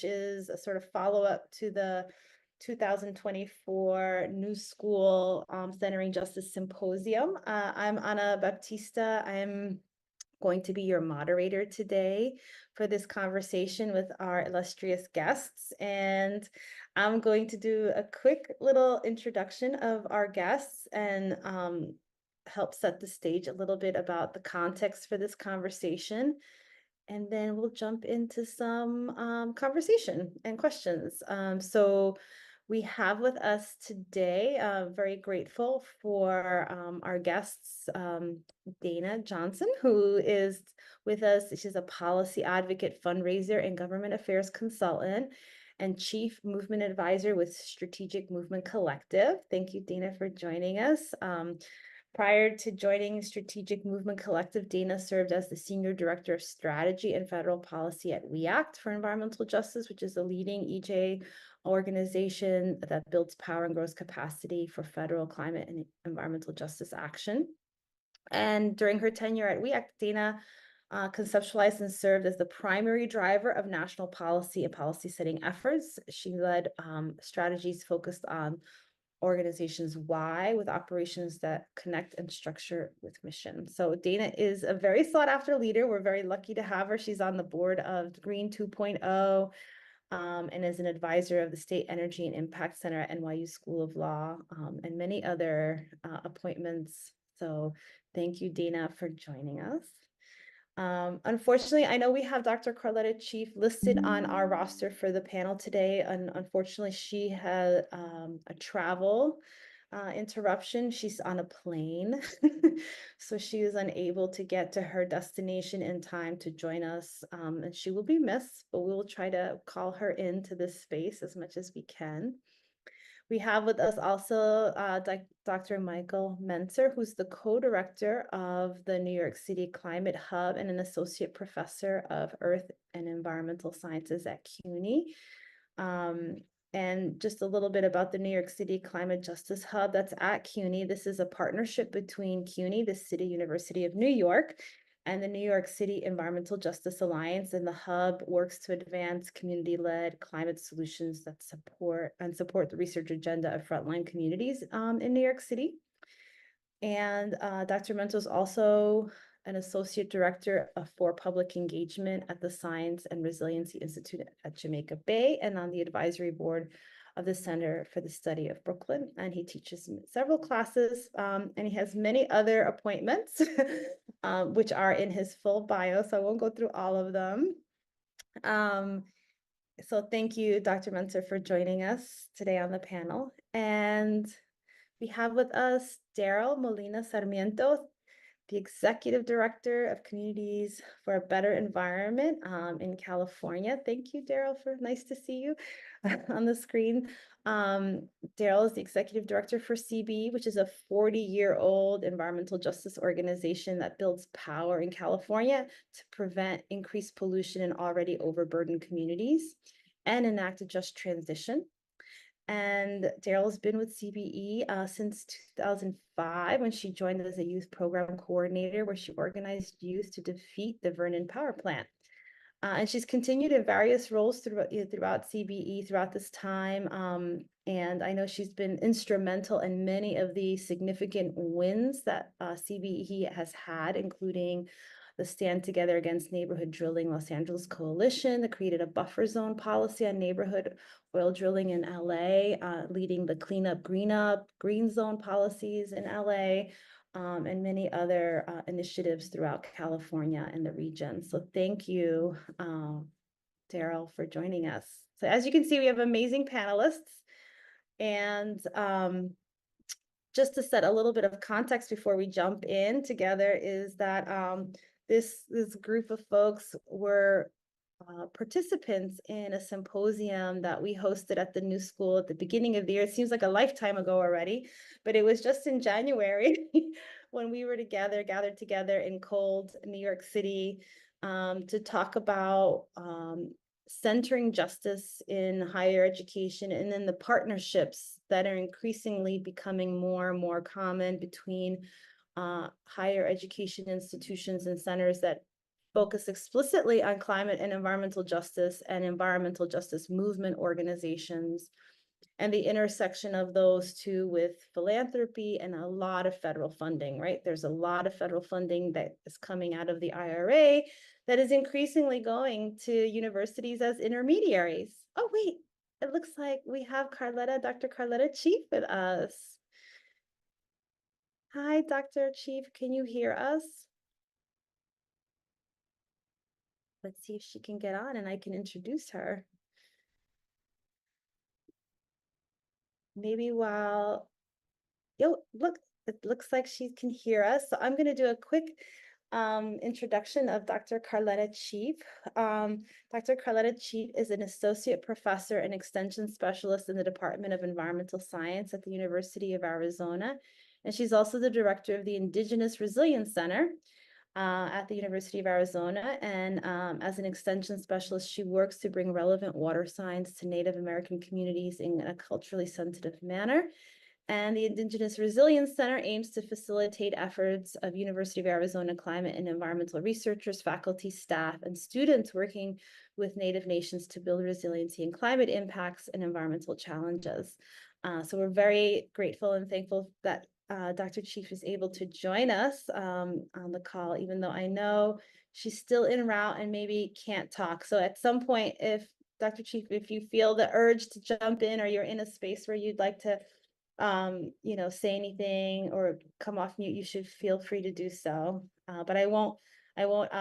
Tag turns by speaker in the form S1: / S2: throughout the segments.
S1: which is a sort of follow-up to the 2024 New School Centering Justice Symposium. I'm Anna Baptista. I'm going to be your moderator today for this conversation with our illustrious guests. And I'm going to do a quick little introduction of our guests and help set the stage a little bit about the context for this conversation. And then we'll jump into some conversation and questions. So we have with us today, very grateful for our guests, Dana Johnson, who is with us. She's a policy advocate, fundraiser, and government affairs consultant, and chief movement advisor with Strategic Movement Collective. Thank you, Dana, for joining us. Prior to joining Strategic Movement Collective, Dana served as the Senior Director of Strategy and Federal Policy at We Act for Environmental Justice, which is a leading EJ organization that builds power and grows capacity for federal climate and environmental justice action. And during her tenure at We Act, Dana conceptualized and served as the primary driver of national policy and policy setting efforts. She led strategies focused on organizations why with operations that connect and structure with mission. So Dana is a very sought after leader. We're very lucky to have her. She's on the board of Green 2.0 and is an advisor of the State Energy and Impact Center at NYU School of Law and many other appointments. So thank you, Dana, for joining us. Unfortunately, I know we have Dr. Karletta Chief listed on our roster for the panel today, and unfortunately, she had a travel interruption. She's on a plane, so she is unable to get to her destination in time to join us, and she will be missed, but we will try to call her into this space as much as we can. We have with us also Dr. Michael Menser, who's the co-director of the New York City Climate Hub and an associate professor of Earth and Environmental Sciences at CUNY. And just a little bit about the New York City Climate Justice Hub that's at CUNY. This is a partnership between CUNY, the City University of New York, and the New York City Environmental Justice Alliance, and the hub works to advance community-led climate solutions that support the research agenda of frontline communities in New York City. And Dr. Mento is also an associate director for public engagement at the Science and Resiliency Institute at Jamaica Bay, and on the advisory board of the Center for the Study of Brooklyn, and he teaches several classes, and he has many other appointments, which are in his full bio, so I won't go through all of them. So thank you, Dr. Menser, for joining us today on the panel. And we have with us Darryl Molina Sarmiento, the Executive Director of Communities for a Better Environment in California. Thank you, Darryl, nice to see you on the screen. Darryl is the Executive Director for CBE, which is a 40-year-old environmental justice organization that builds power in California to prevent increased pollution in already overburdened communities and enact a just transition. And Darryl's been with CBE since 2005, when she joined as a youth program coordinator, where she organized youth to defeat the Vernon power plant. And she's continued in various roles throughout CBE throughout this time. And I know she's been instrumental in many of the significant wins that CBE has had, including the Stand Together Against Neighborhood Drilling Los Angeles Coalition that created a buffer zone policy on neighborhood oil drilling in LA, leading the Clean Up, Green Zone policies in LA, and many other initiatives throughout California and the region. So thank you, Darryl, for joining us. So as you can see, we have amazing panelists. And just to set a little bit of context before we jump in together is that this group of folks were participants in a symposium that we hosted at the New School at the beginning of the year. It seems like a lifetime ago already, but it was just in January when we were gathered together in cold New York City to talk about centering justice in higher education, and then the partnerships that are increasingly becoming more and more common between higher education institutions and centers that focus explicitly on climate and environmental justice movement organizations, and the intersection of those two with philanthropy and a lot of federal funding, right? There's a lot of federal funding that is coming out of the IRA that is increasingly going to universities as intermediaries. Oh, wait, it looks like we have Dr. Karletta Chief with us. Hi, Dr. Chief, can you hear us? Let's see if she can get on and I can introduce her. Maybe while, look, it looks like she can hear us. So I'm going to do a quick introduction of Dr. Karletta Chief. Dr. Karletta Chief is an associate professor and extension specialist in the Department of Environmental Science at the University of Arizona. And she's also the director of the Indigenous Resilience Center at the University of Arizona. And as an extension specialist, she works to bring relevant water science to Native American communities in a culturally sensitive manner. And the Indigenous Resilience Center aims to facilitate efforts of University of Arizona climate and environmental researchers, faculty, staff, and students working with Native nations to build resiliency and climate impacts and environmental challenges. So we're very grateful and thankful that Dr. Chief is able to join us on the call, even though I know she's still en route and maybe can't talk. So at some point, if Dr. Chief, if you feel the urge to jump in or you're in a space where you'd like to say anything or come off mute, you should feel free to do so. But I won't I won't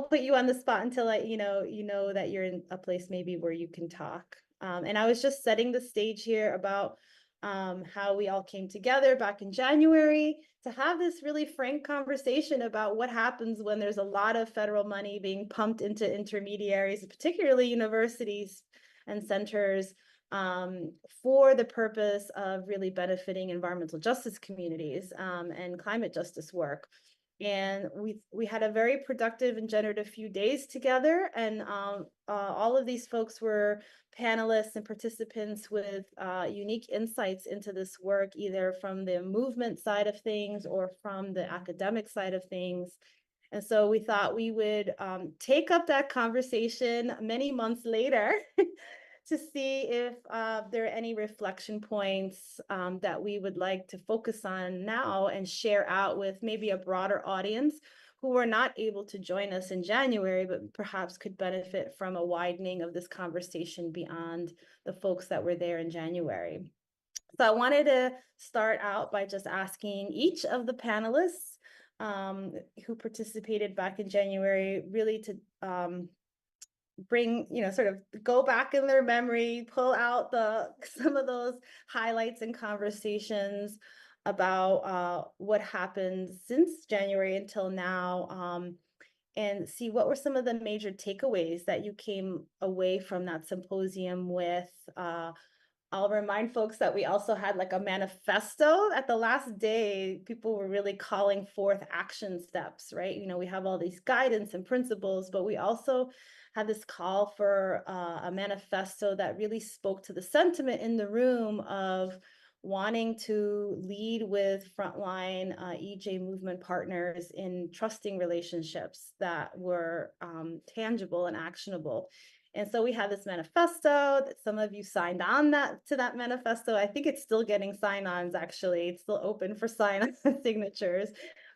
S1: put you on the spot until that you're in a place maybe where you can talk. And I was just setting the stage here about how we all came together back in January to have this really frank conversation about what happens when there's a lot of federal money being pumped into intermediaries, particularly universities and centers, for the purpose of really benefiting environmental justice communities and climate justice work. And we had a very productive and generative few days together, and all of these folks were panelists and participants with unique insights into this work, either from the movement side of things or from the academic side of things. And so we thought we would take up that conversation many months later to see if there are any reflection points that we would like to focus on now and share out with maybe a broader audience who were not able to join us in January, but perhaps could benefit from a widening of this conversation beyond the folks that were there in January. So I wanted to start out by just asking each of the panelists who participated back in January really to bring, sort of go back in their memory, pull out some of those highlights and conversations about what happened since January until now, and see what were some of the major takeaways that you came away from that symposium with. I'll remind folks that we also had like a manifesto at the last day. People were really calling forth action steps, right? We have all these guidance and principles, but we also had this call for a manifesto that really spoke to the sentiment in the room of wanting to lead with frontline EJ movement partners in trusting relationships that were tangible and actionable. And so we have this manifesto that some of you signed on to that manifesto. I think it's still getting sign-ons, actually. It's still open for sign signatures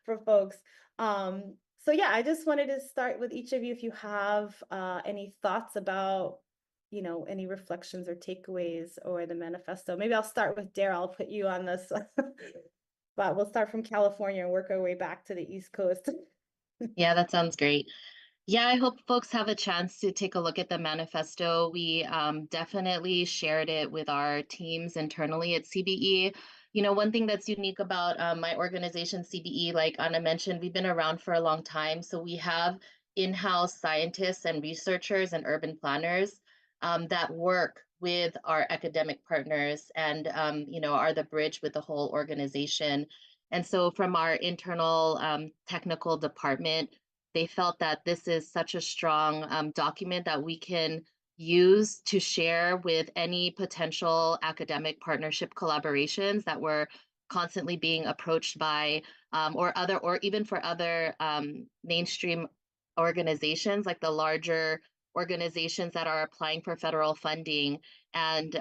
S1: for folks. So yeah, I just wanted to start with each of you if you have any thoughts about, any reflections or takeaways or the manifesto. Maybe I'll start with Darryl. I'll put you on this, but we'll start from California and work our way back to the East Coast.
S2: Yeah, that sounds great. Yeah, I hope folks have a chance to take a look at the manifesto. We definitely shared it with our teams internally at CBE. One thing that's unique about my organization, CBE, like Anna mentioned, we've been around for a long time. So we have in-house scientists and researchers and urban planners that work with our academic partners and, are the bridge with the whole organization. And so from our internal technical department, they felt that this is such a strong document that we can use to share with any potential academic partnership collaborations that we're constantly being approached by or even for other mainstream organizations, like the larger organizations that are applying for federal funding, and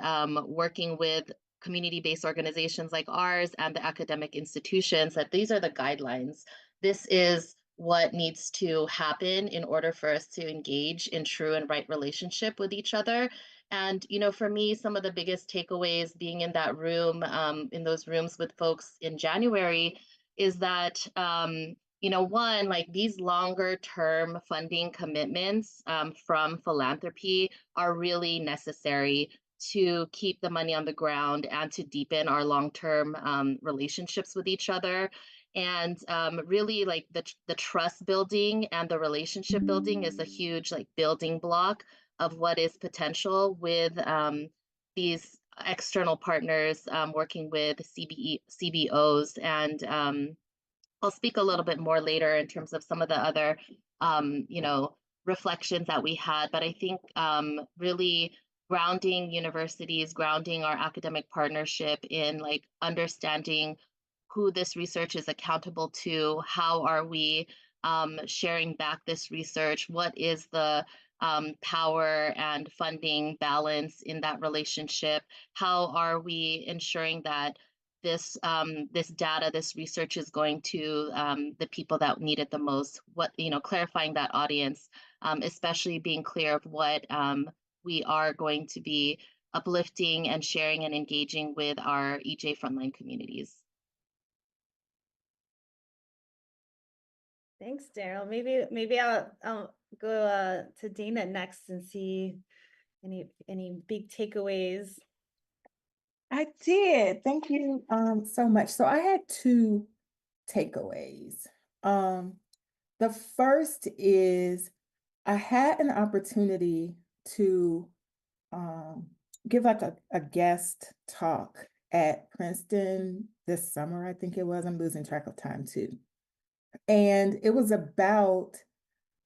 S2: working with community-based organizations like ours and the academic institutions, that these are the guidelines. This is what needs to happen in order for us to engage in true and right relationship with each other. And, for me, some of the biggest takeaways being in that room, in those rooms with folks in January, is that, one, like these longer term funding commitments from philanthropy are really necessary to keep the money on the ground and to deepen our long-term relationships with each other. And really, like the trust building and the relationship building is a huge like building block of what is potential with these external partners working with CBOs. And I'll speak a little bit more later in terms of some of the other, reflections that we had. But I think really grounding universities, grounding our academic partnership in like understanding who this research is accountable to, how are we sharing back this research, what is the power and funding balance in that relationship, how are we ensuring that this data, this research is going to the people that need it the most. What clarifying that audience, especially being clear of what we are going to be uplifting and sharing and engaging with our EJ frontline communities.
S1: Thanks, Darryl. Maybe I'll go to Dana next and see any big takeaways.
S3: I did. Thank you so much. So I had two takeaways. The first is I had an opportunity to give like a guest talk at Princeton this summer, I think it was. I'm losing track of time too. And it was about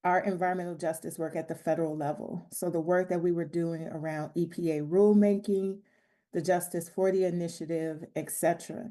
S3: our environmental justice work at the federal level. So the work that we were doing around EPA rulemaking, the Justice 40 initiative, et cetera.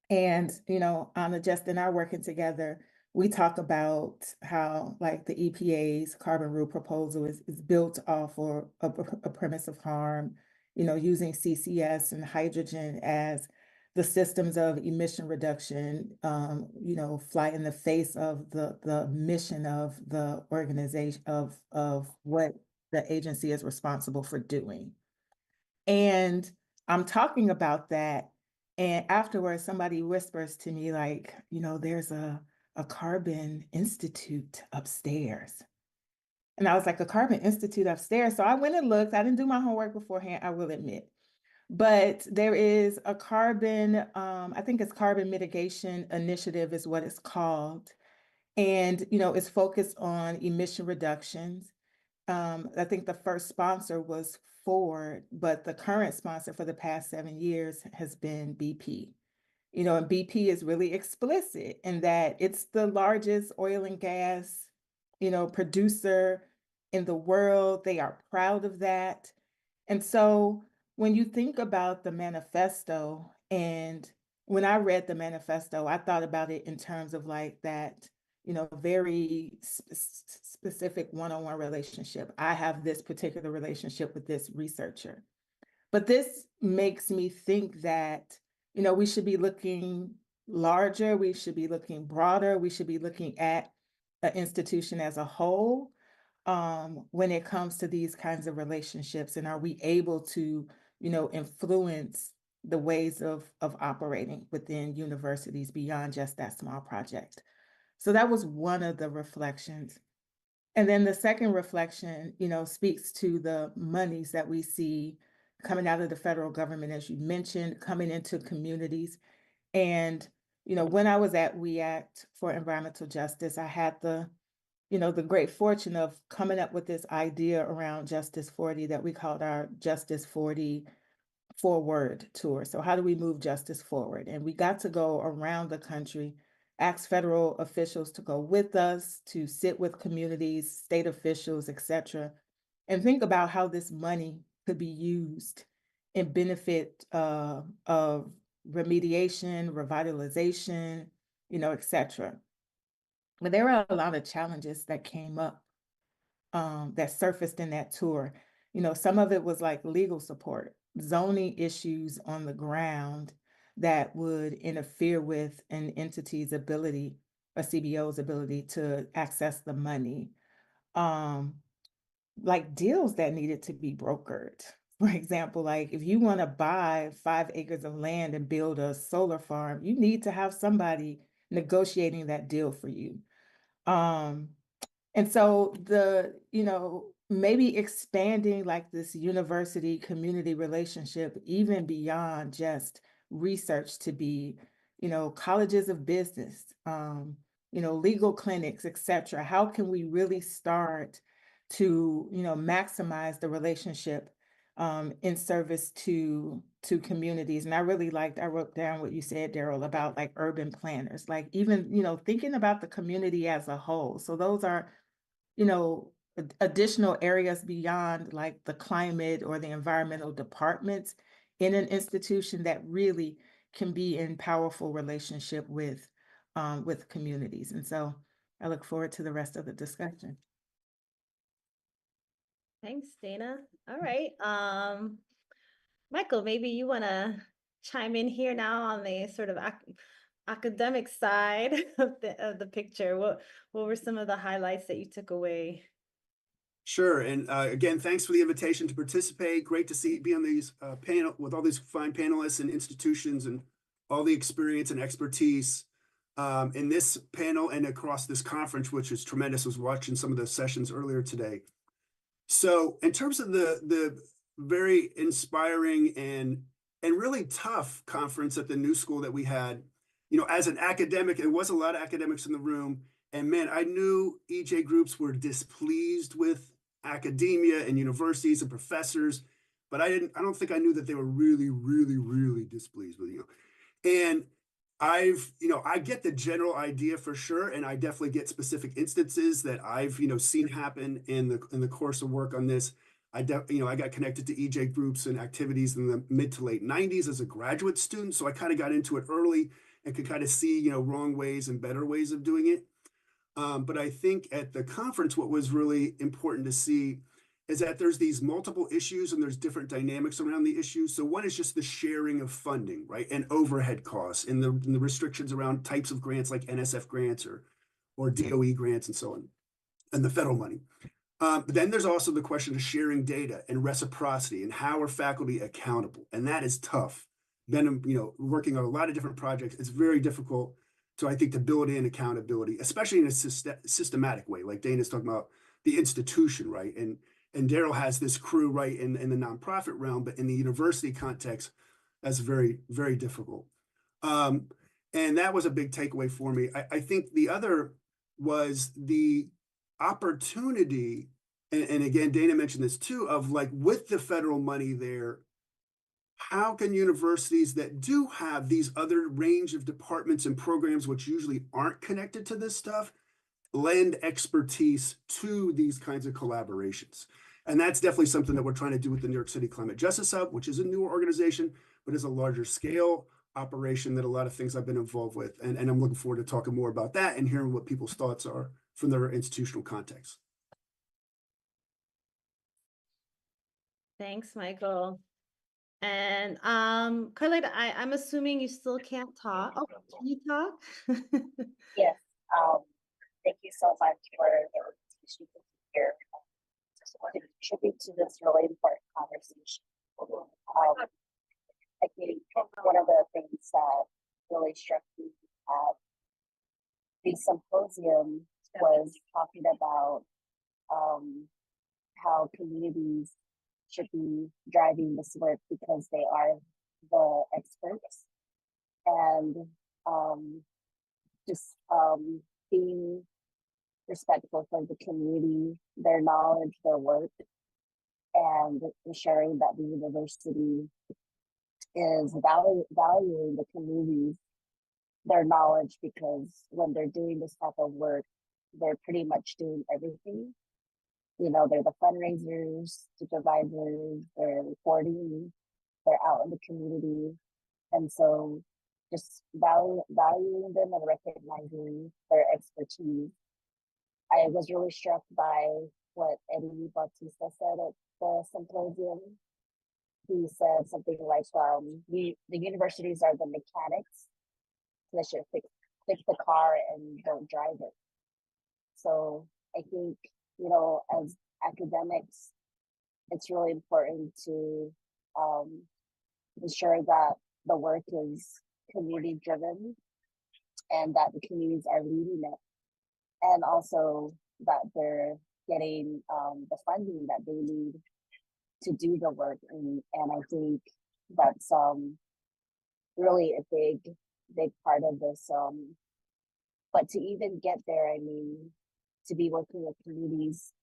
S3: And, Anna, Just and I working together, we talk about how like the EPA's carbon rule proposal is built off or a premise of harm, using CCS and hydrogen as the systems of emission reduction, fly in the face of the mission of the organization of what the agency is responsible for doing. And I'm talking about that. And afterwards, somebody whispers to me, like, there's a Carbon Institute upstairs. And I was like, a Carbon Institute upstairs. So I went and looked. I didn't do my homework beforehand, I will admit. But there is a carbon, I think it's Carbon Mitigation Initiative is what it's called. And, it's focused on emission reductions. I think the first sponsor was Ford, but the current sponsor for the past 7 years has been BP. And BP is really explicit in that it's the largest oil and gas, producer in the world. They are proud of that. And so when you think about the manifesto, and when I read the manifesto, I thought about it in terms of like that, very specific one-on-one relationship. I have this particular relationship with this researcher. But this makes me think that, we should be looking larger, we should be looking broader, we should be looking at an institution as a whole when it comes to these kinds of relationships. And are we able to, influence the ways of operating within universities beyond just that small project? So that was one of the reflections. And then the second reflection, speaks to the monies that we see coming out of the federal government, as you mentioned, coming into communities. And, when I was at We Act for Environmental Justice, I had the great fortune of coming up with this idea around Justice 40 that we called our Justice 40 Forward Tour. So how do we move justice forward? And we got to go around the country, ask federal officials to go with us, to sit with communities, state officials, et cetera, and think about how this money could be used in benefit of remediation, revitalization, et cetera. But there were a lot of challenges that came up that surfaced in that tour. Some of it was like legal support, zoning issues on the ground that would interfere with an entity's ability, a CBO's ability to access the money. Like deals that needed to be brokered. For example, like if you want to buy 5 acres of land and build a solar farm, you need to have somebody negotiating that deal for you. And so maybe expanding like this university community relationship, even beyond just research, to be, colleges of business, legal clinics, etc. How can we really start to, maximize the relationship in service to communities? And I wrote down what you said, Darryl, about like urban planners, like even, thinking about the community as a whole. So those are, additional areas beyond like the climate or the environmental departments in an institution that really can be in powerful relationship with communities. And so I look forward to the rest of the discussion.
S1: Thanks, Dana. All right. Michael, maybe you want to chime in here now on the sort of academic side of the picture. What were some of the highlights that you took away?
S4: Sure. And again, thanks for the invitation to participate. Great to be on these panel with all these fine panelists and institutions and all the experience and expertise in this panel and across this conference, which is tremendous. I was watching some of the sessions earlier today. So in terms of the very inspiring and really tough conference at the New School that we had, as an academic, there was a lot of academics in the room. And man, I knew EJ groups were displeased with academia and universities and professors, but I don't think I knew that they were really, really, really displeased with you. And I get the general idea for sure, and I definitely get specific instances that I've seen happen in the course of work on this. I got connected to EJ groups and activities in the mid to late 90s as a graduate student, so I kind of got into it early and could kind of see wrong ways and better ways of doing it. But I think at the conference, what was really important to see is that there's these multiple issues and there's different dynamics around the issues. So one is just the sharing of funding, right? And overhead costs and the restrictions around types of grants like NSF grants or DOE grants and so on, and the federal money. But then there's also the question of sharing data and reciprocity and how are faculty accountable? And that is tough. Then, working on a lot of different projects, it's very difficult to, I think, to build in accountability, especially in a systematic way, like Dana's talking about the institution, right? And Darryl has this crew, right, in the nonprofit realm, but in the university context, that's very, very difficult. And that was a big takeaway for me. I think the other was the opportunity, and again, Dana mentioned this too, of like with the federal money there, how can universities that do have these other range of departments and programs, which usually aren't connected to this stuff, lend expertise to these kinds of collaborations? And that's definitely something that we're trying to do with the New York City Climate Justice Hub, which is a newer organization, but is a larger scale operation that a lot of things I've been involved with. And I'm looking forward to talking more about that and hearing what people's thoughts are from their institutional context.
S1: Thanks, Michael. And Karletta, I'm assuming you still can't talk. Oh, can you talk?
S5: Yes. Thank you so much for the invitation to be here. Just want to contribute to this really important conversation. I think one of the things that really struck me at the symposium was talking about how communities should be driving this work because they are the experts, and just being respectful for the community, their knowledge, their work, and ensuring that the university is valuing the communities, their knowledge, because when they're doing this type of work, they're pretty much doing everything. They're the fundraisers, supervisors, they're reporting, they're out in the community. And so just valuing them and recognizing their expertise. I was really struck by what Eddie Baptista said at the symposium. He said something like, the universities are the mechanics that should fix the car and don't drive it. So I think, as academics, it's really important to ensure that the work is community driven and that the communities are leading it, and also that they're getting the funding that they need to do the work. And I think that's really a big part of this. But to even get there, I mean, to be working with communities,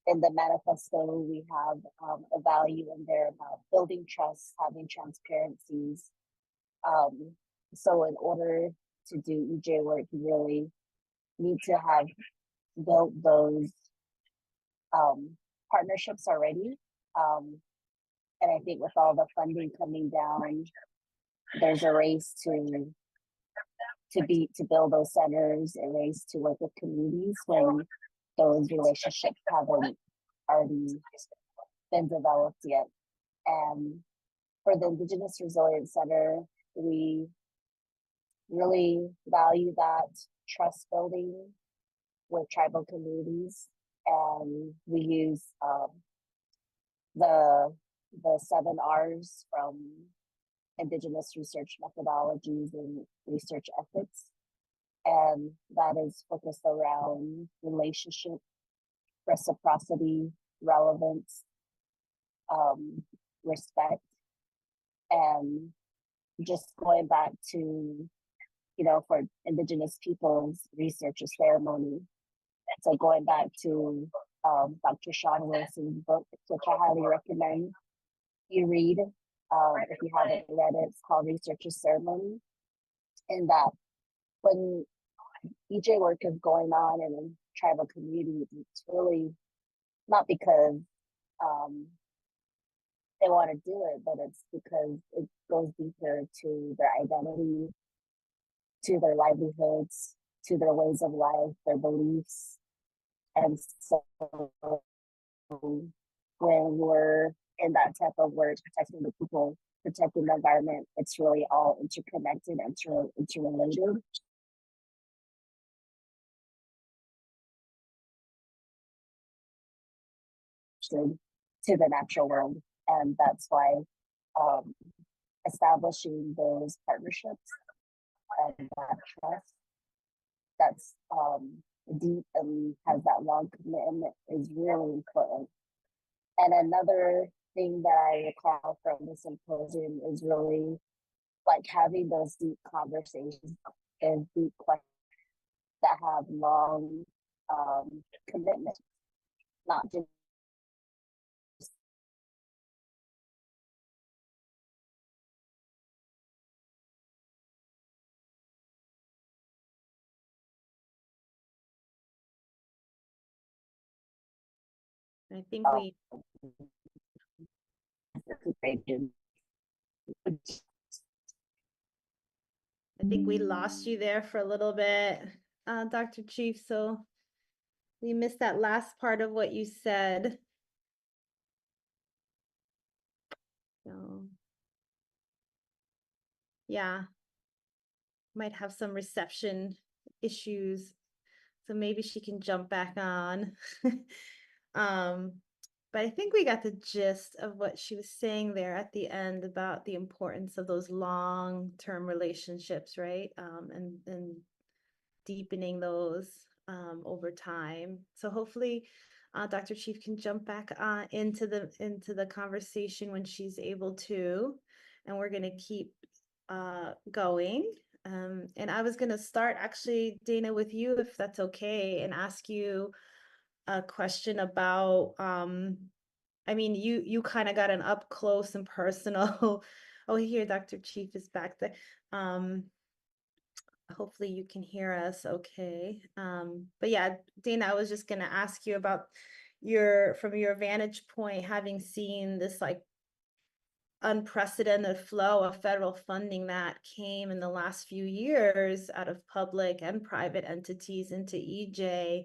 S5: in the manifesto, we have a value in there about building trust, having transparencies. So in order to do EJ work, you really need to have built those partnerships already. And I think with all the funding coming down, there's a race to build those centers, a race to work with communities when those relationships haven't already been developed yet. And for the Indigenous Resilience Center, we really value that trust building with tribal communities, and we use the 7 R's from Indigenous research methodologies and research ethics, and that is focused around relationship, reciprocity, relevance, respect, and just going back to, for Indigenous peoples, research a ceremony. So going back to Dr. Sean Wilson's book, which I highly recommend you read. If you haven't read it, it's called Research a Ceremony. And that when EJ work is going on in tribal communities, it's really not because they want to do it, but it's because it goes deeper to their identity, to their livelihoods, to their ways of life, their beliefs. And so when we're in that type of work, protecting the people, protecting the environment, it's really all interconnected and interrelated. To the natural world. And that's why establishing those partnerships and that trust that's deep and has that long commitment is really important. And another thing that I recall from the symposium is really like having those deep conversations and deep questions that have long commitment, not just
S1: I think we lost you there for a little bit, Dr. Chief. So we missed that last part of what you said. So yeah, might have some reception issues. So maybe she can jump back on. But I think we got the gist of what she was saying there at the end about the importance of those long-term relationships, right? And deepening those over time. So hopefully Dr. Chief can jump back into the conversation when she's able to, and we're going to keep going. And I was going to start actually, Dana, with you, if that's okay, and ask you a question about, I mean, you kind of got an up close and personal. Oh, here, Dr. Chief is back there. Hopefully you can hear us okay. But yeah, Dana, I was just going to ask you about from your vantage point, having seen this like unprecedented flow of federal funding that came in the last few years out of public and private entities into EJ,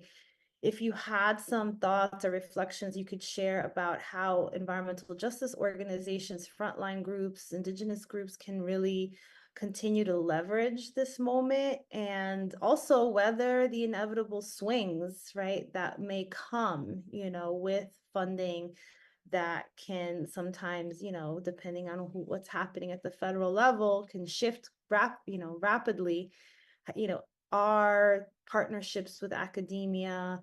S1: if you had some thoughts or reflections you could share about how environmental justice organizations, frontline groups, indigenous groups can really continue to leverage this moment, and also whether the inevitable swings, right, that may come, with funding that can sometimes, depending on what's happening at the federal level, can shift rapidly. Are partnerships with academia,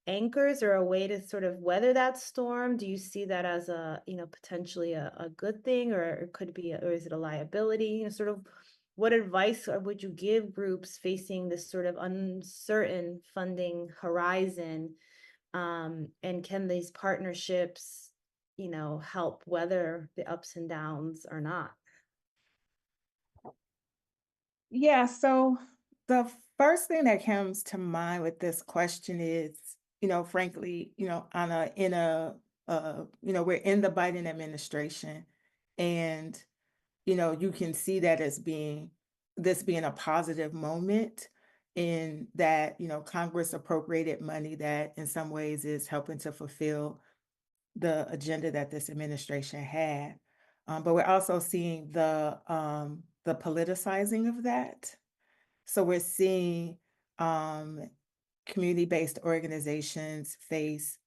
S1: anchors or a way to sort of weather that storm? Do you see that as a, potentially a good thing, or it could be, or is it a liability? Sort of what advice would you give groups facing this sort of uncertain funding horizon? And can these partnerships, help weather the ups and downs or not?
S3: Yeah, so the first thing that comes to mind with this question is, frankly, we're in the Biden administration, and, you can see that as being a positive moment in that, Congress appropriated money that in some ways is helping to fulfill the agenda that this administration had. But we're also seeing the politicizing of that. So we're seeing community-based organizations face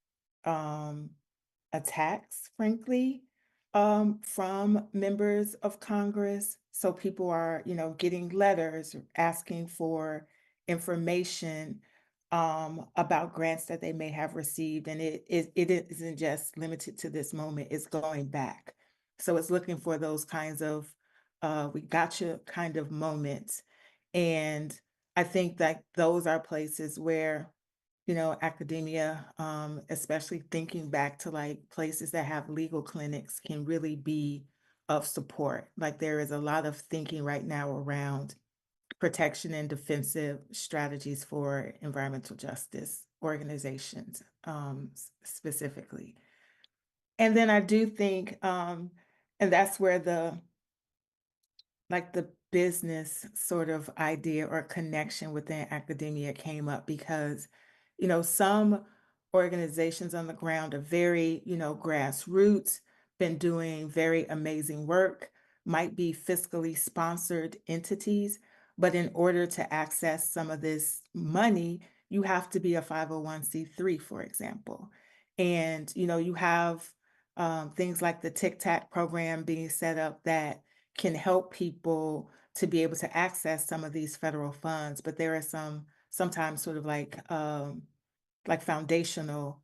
S3: attacks, frankly, from members of Congress. So people are, getting letters asking for information about grants that they may have received. And it isn't just limited to this moment, it's going back. So it's looking for those kinds of we gotcha kind of moments. And I think that those are places where, academia, especially thinking back to like places that have legal clinics, can really be of support. Like there is a lot of thinking right now around protection and defensive strategies for environmental justice organizations, specifically. And then I do think, and that's where the business sort of idea or connection within academia came up, because, some organizations on the ground are very, grassroots, been doing very amazing work, might be fiscally sponsored entities, but in order to access some of this money, you have to be a 501c3, for example. And, you have things like the Tic Tac program being set up that can help people to be able to access some of these federal funds. But there are sometimes sort of like foundational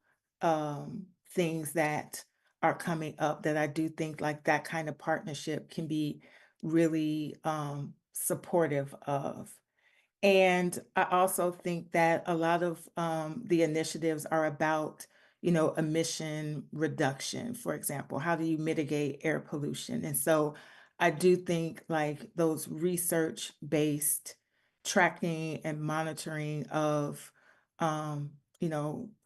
S3: things that are coming up that I do think like that kind of partnership can be really supportive of. And I also think that a lot of the initiatives are about, emission reduction, for example. How do you mitigate air pollution? And so I do think like those research-based tracking and monitoring of,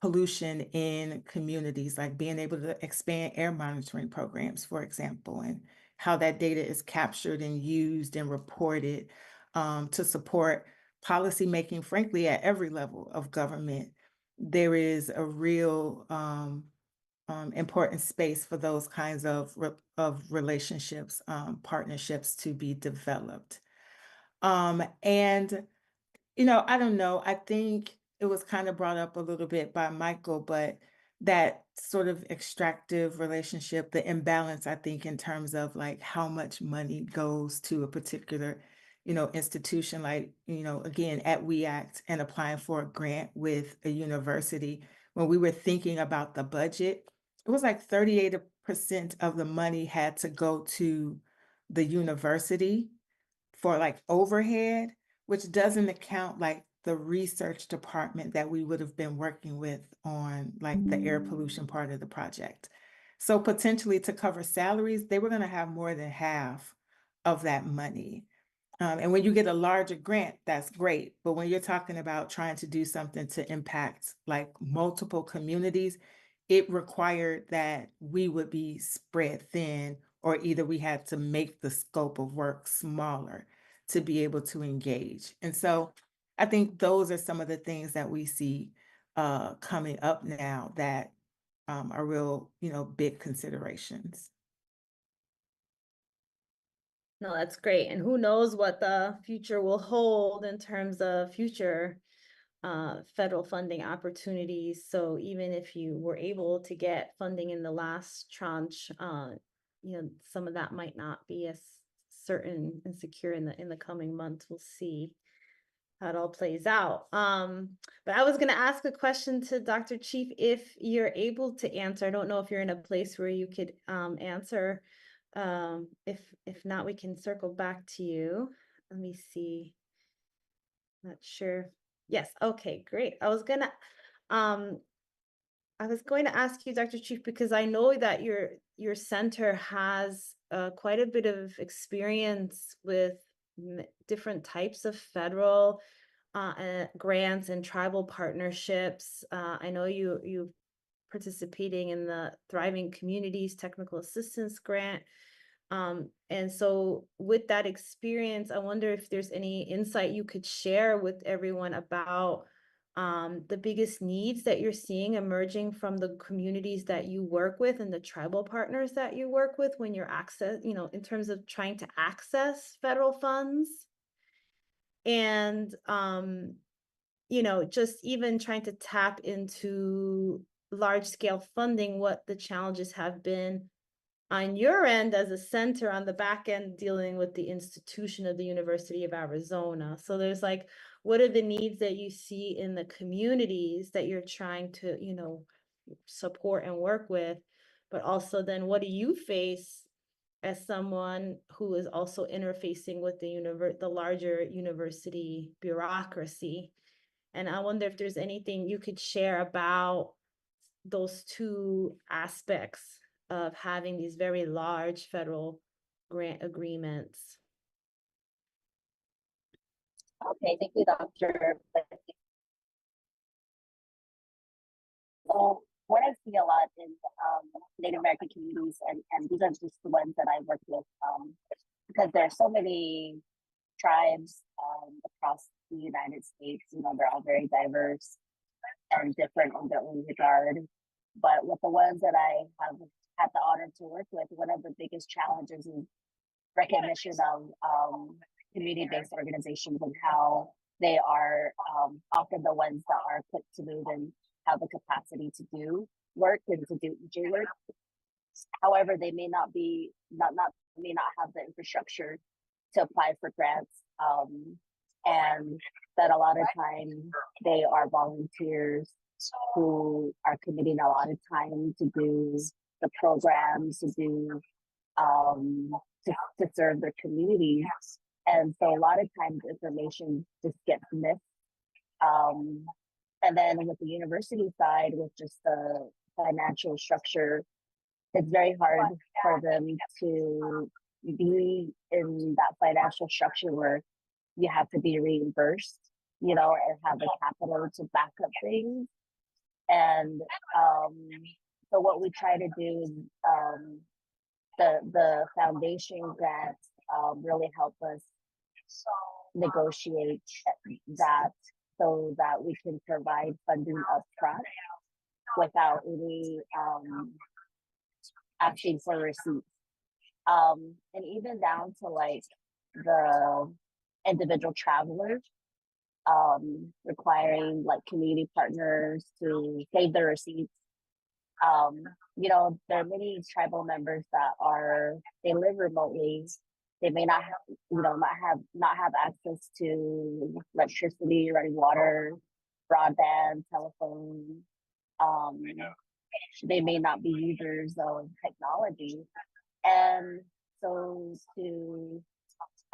S3: pollution in communities, like being able to expand air monitoring programs, for example, and how that data is captured and used and reported to support policymaking, frankly, at every level of government. There is a real important space for those kinds of relationships, partnerships to be developed. And, I don't know, I think it was kind of brought up a little bit by Michael, but that sort of extractive relationship, the imbalance, I think, in terms of like how much money goes to a particular, institution, like, again, at WEACT and applying for a grant with a university. When we were thinking about the budget, it was like 38% of the money had to go to the university for like overhead, which doesn't account like the research department that we would have been working with on like the air pollution part of the project. So potentially to cover salaries, they were going to have more than half of that money. And when you get a larger grant, that's great. But when you're talking about trying to do something to impact like multiple communities, it required that we would be spread thin, or either we had to make the scope of work smaller to be able to engage. And so I think those are some of the things that we see coming up now that are real, big considerations.
S1: No, that's great. And who knows what the future will hold in terms of future federal funding opportunities. So even if you were able to get funding in the last tranche, some of that might not be as certain and secure in the coming months. We'll see how it all plays out. But I was going to ask a question to Dr. Chief, if you're able to answer. I don't know if you're in a place where you could answer. If not, we can circle back to you. Let me see. Not sure. Yes. Okay, great. I was going to ask you, Dr. Chief, because I know that your center has quite a bit of experience with different types of federal grants and tribal partnerships. I know you participating in the Thriving Communities Technical Assistance Grant. And so with that experience, I wonder if there's any insight you could share with everyone about the biggest needs that you're seeing emerging from the communities that you work with and the tribal partners that you work with when you're in terms of trying to access federal funds. And, just even trying to tap into large scale funding, what the challenges have been on your end as a center, on the back end, dealing with the institution of the University of Arizona. So there's what are the needs that you see in the communities that you're trying to, support and work with, but also then what do you face as someone who is also interfacing with the larger university bureaucracy? And I wonder if there's anything you could share about those two aspects of having these very large federal grant agreements.
S5: Okay, thank you, Dr. So what I see a lot in Native American communities, and these are just the ones that I work with, because there are so many tribes across the United States. They're all very diverse and different in their own regard. But with the ones that I have had the honor to work with, one of the biggest challenges is recognition of community-based organizations and how they are often the ones that are put to move and have the capacity to do work and to do EJ work. However, they may not have the infrastructure to apply for grants, and that a lot of times they are volunteers who are committing a lot of time to do the programs, to do to serve their communities. And so a lot of times information just gets missed. And then with the university side, with just the financial structure, it's very hard for them to be in that financial structure where you have to be reimbursed, and have the capital to back up things. And so what we try to do is the foundation grants really help us negotiate that so that we can provide funding upfront without any asking for receipts. And even down to the individual travelers, requiring community partners to save their receipts. There are many tribal members that they live remotely. They may not have access to electricity, running water, broadband, telephone. They may not be users of technology. And so to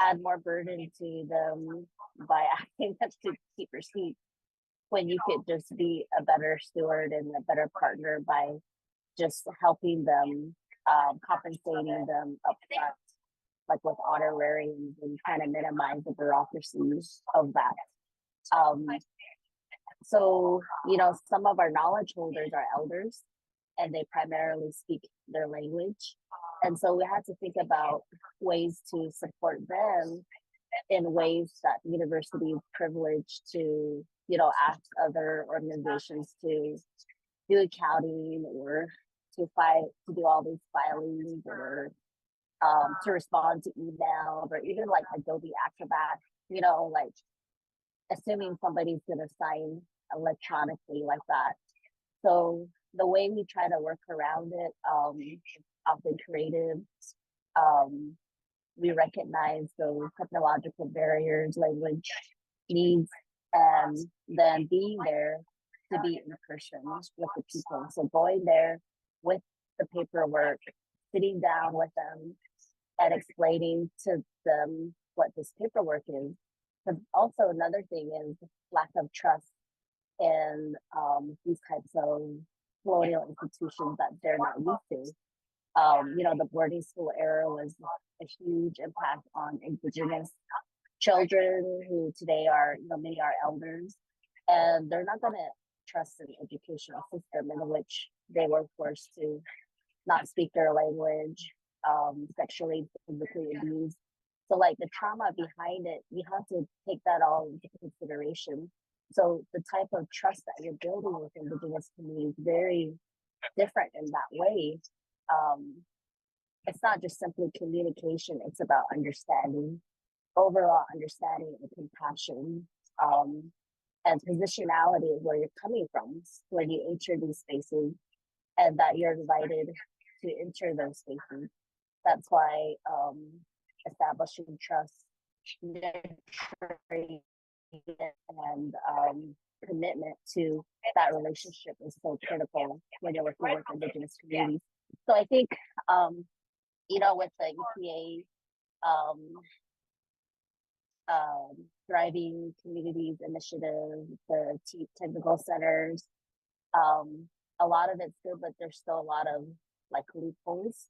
S5: add more burden to them by asking them to keep receipts, when you could just be a better steward and a better partner by just helping them, compensating them upfront, with honorariums, and kind of minimize the bureaucracies of that. So, some of our knowledge holders are elders, and they primarily speak their language. And so we had to think about ways to support them in ways that the university is privileged to, ask other organizations to do accounting or to do all these filings or to respond to emails or even like Adobe Acrobat, like assuming somebody's going to sign electronically like that. So the way we try to work around it, often creative, we recognize those technological barriers, language needs, and then being there to be in person with the people. So going there with the paperwork, sitting down with them and explaining to them what this paperwork is. But also another thing is lack of trust in these types of colonial institutions that they're not used to. The boarding school era was a huge impact on indigenous children who today are, many are elders, and they're not going to trust an educational system in which they were forced to not speak their language, sexually, physically abused. So like the trauma behind it, you have to take that all into consideration. So the type of trust that you're building with indigenous communities is very different in that way. It's not just simply communication, it's about understanding, overall understanding and compassion. And positionality is where you're coming from when you enter these spaces and that you're invited to enter those spaces. That's why establishing trust, nurturing, and commitment to that relationship is so critical when you're working with indigenous communities. So I think, with the EPA Thriving Communities Initiative, the technical centers, a lot of it's good, but there's still a lot of like loopholes.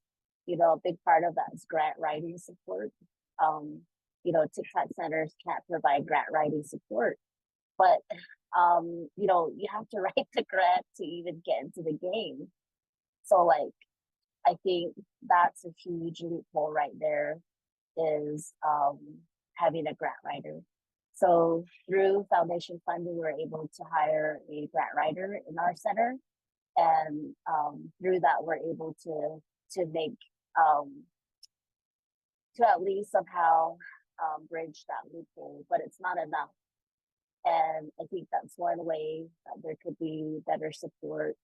S5: A big part of that is grant writing support. TikTok centers can't provide grant writing support, but you have to write the grant to even get into the game. So like, I think that's a huge loophole right there is having a grant writer. So through foundation funding, we're able to hire a grant writer in our center. And through that, we're able to make, to at least somehow bridge that loophole, but it's not enough. And I think that's one way that there could be better support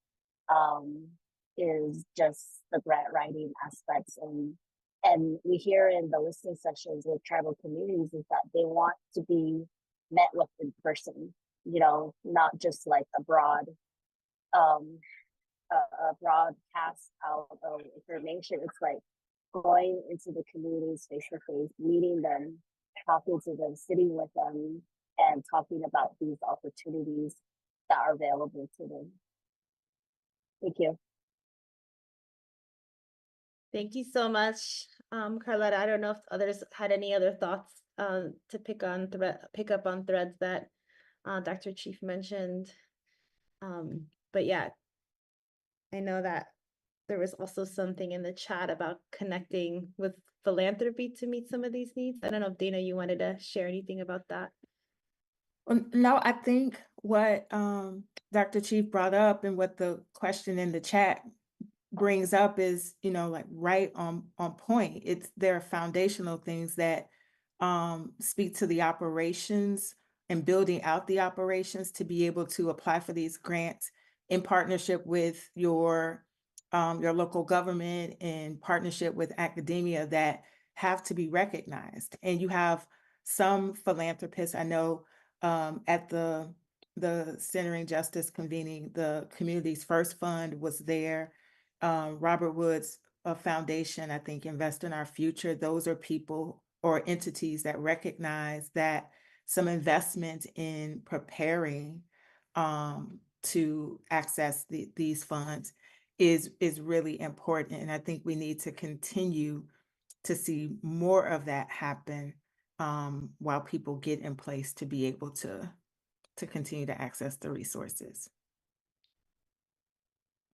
S5: is just the grant writing aspects. And we hear in the listening sessions with tribal communities is that they want to be met with in person, not just like a broad broadcast out of information. It's like going into the communities face to face, meeting them, talking to them, sitting with them, and talking about these opportunities that are available to them. Thank you.
S1: Thank you so much, Karletta. I don't know if others had any other thoughts to pick up on threads that Dr. Chief mentioned. But yeah, I know that there was also something in the chat about connecting with philanthropy to meet some of these needs. I don't know if Dana, you wanted to share anything about that.
S3: Well, no, I think what Dr. Chief brought up and what the question in the chat brings up is, like right on point. There are foundational things that speak to the operations and building out the operations to be able to apply for these grants in partnership with your local government, in partnership with academia, that have to be recognized. And you have some philanthropists, I know at the Centering Justice convening, the Community's First Fund was there. Robert Wood's foundation, I think, Invest in Our Future. Those are people or entities that recognize that some investment in preparing to access these funds is really important. And I think we need to continue to see more of that happen while people get in place to be able to continue to access the resources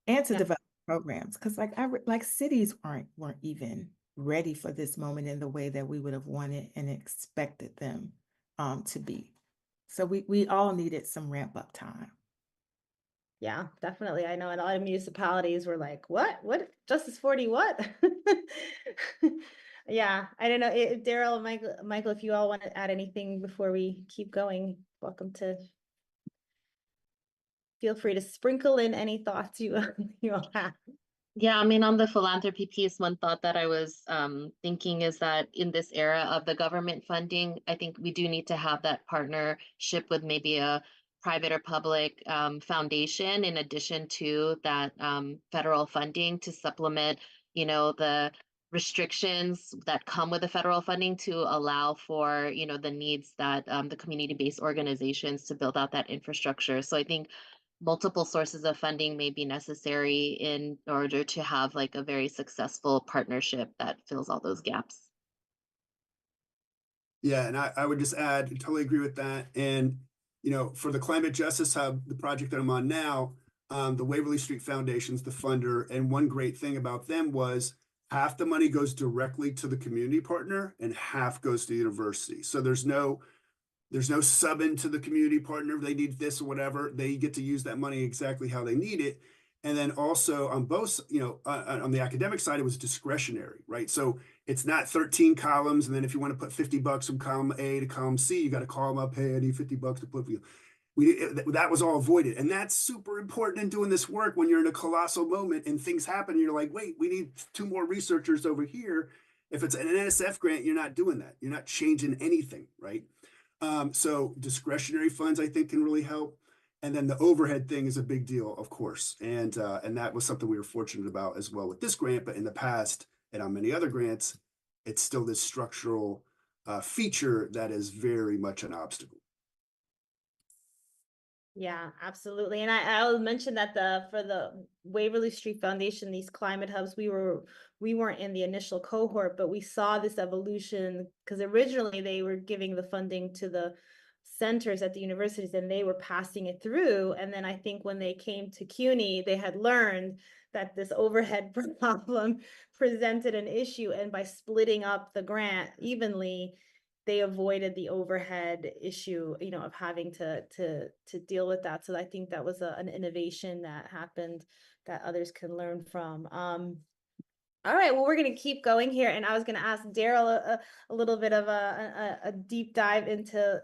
S3: and to develop programs, because like cities weren't even ready for this moment in the way that we would have wanted and expected them to be. So we all needed some ramp up time.
S1: Yeah, definitely. I know in a lot of municipalities were like, what? Justice 40, what? Yeah, I don't know. Darryl and Michael, if you all want to add anything before we keep going, welcome to feel free to sprinkle in any thoughts you you all have.
S2: Yeah, I mean, on the philanthropy piece, one thought that I was thinking is that in this era of the government funding, I think we do need to have that partnership with maybe a private or public foundation in addition to that federal funding to supplement, the restrictions that come with the federal funding to allow for, the needs that the community-based organizations to build out that infrastructure. So I think multiple sources of funding may be necessary in order to have like a very successful partnership that fills all those gaps.
S4: Yeah, and I would just add, totally agree with that. And, for the Climate Justice Hub, the project that I'm on now, the Waverly Street Foundation's the funder. And one great thing about them was half the money goes directly to the community partner and half goes to the university. So there's no sub into the community partner. They need this or whatever. They get to use that money exactly how they need it. And then also on both, on the academic side, it was discretionary, right? So it's not 13 columns. And then if you want to put $50 from column A to column C, you got to call them up. Hey, I need $50 to put for you. That was all avoided. And that's super important in doing this work when you're in a colossal moment and things happen. And you're like, wait, we need 2 more researchers over here. If it's an NSF grant, you're not doing that. You're not changing anything, right? So discretionary funds, I think, can really help. And then the overhead thing is a big deal, of course. And that was something we were fortunate about as well with this grant. But in the past and on many other grants, it's still this structural feature that is very much an obstacle.
S1: Yeah, absolutely. And I'll mention that for the Waverly Street Foundation, these climate hubs, we weren't in the initial cohort, but we saw this evolution because originally they were giving the funding to the centers at the universities and they were passing it through. And then I think when they came to CUNY, they had learned that this overhead problem presented an issue. And by splitting up the grant evenly, they avoided the overhead issue, of having to deal with that. So I think that was an innovation that happened that others can learn from. All right, well, we're going to keep going here. And I was going to ask Darryl a little bit of a deep dive into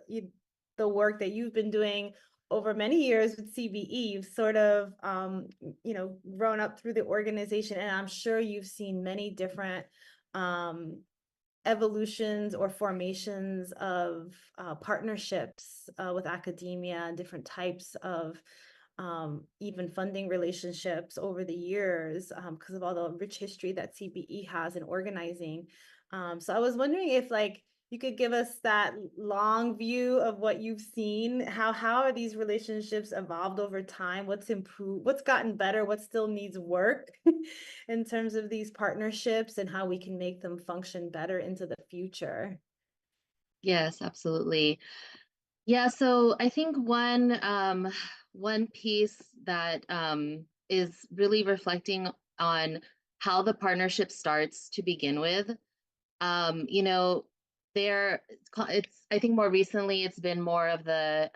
S1: the work that you've been doing over many years with CBE. You've sort of, grown up through the organization, and I'm sure you've seen many different evolutions or formations of partnerships with academia and different types of even funding relationships over the years because of all the rich history that CBE has in organizing. So I was wondering if you could give us that long view of what you've seen. How are these relationships evolved over time? What's improved? What's gotten better? What still needs work in terms of these partnerships and how we can make them function better into the future?
S2: Yes, absolutely. Yeah, so I think one piece that is really reflecting on how the partnership starts to begin with. I think more recently it's been more of the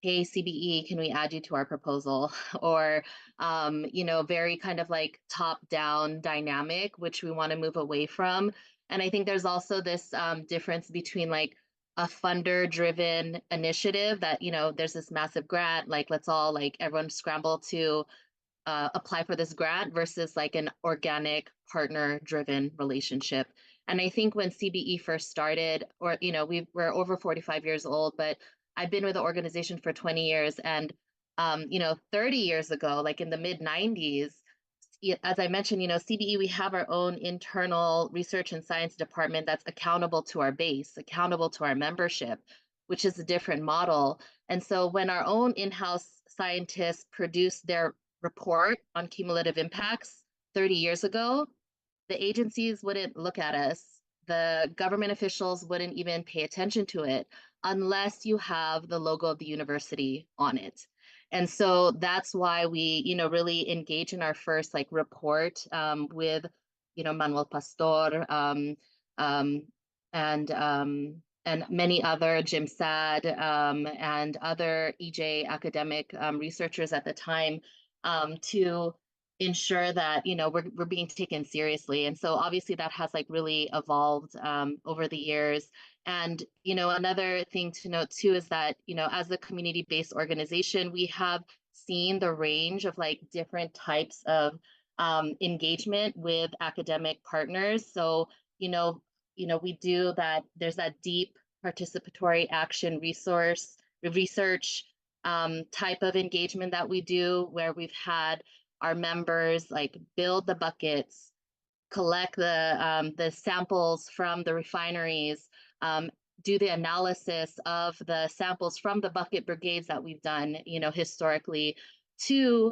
S2: hey CBE, can we add you to our proposal? Or very kind of like top-down dynamic, which we want to move away from. And I think there's also this difference between like a funder-driven initiative that, there's this massive grant, like let's all everyone scramble to apply for this grant versus like an organic partner-driven relationship. And I think when CBE first started, or we're over 45 years old, but I've been with the organization for 20 years, and 30 years ago, like in the mid 90s, as I mentioned, CBE, we have our own internal research and science department that's accountable to our base, accountable to our membership, which is a different model. And so when our own in-house scientists produced their report on cumulative impacts 30 years ago, the agencies wouldn't look at us. The government officials wouldn't even pay attention to it unless you have the logo of the university on it. And so that's why we, really engage in our first like report with, Manuel Pastor um, and many other Jim Sad and other EJ academic researchers at the time to ensure that we're being taken seriously. And so obviously that has like really evolved over the years. And another thing to note too is that as a community-based organization, we have seen the range of like different types of engagement with academic partners. So we do that. There's that deep participatory action research type of engagement that we do, where we've had our members like build the buckets, collect the samples from the refineries, do the analysis of the samples from the bucket brigades that we've done, historically, to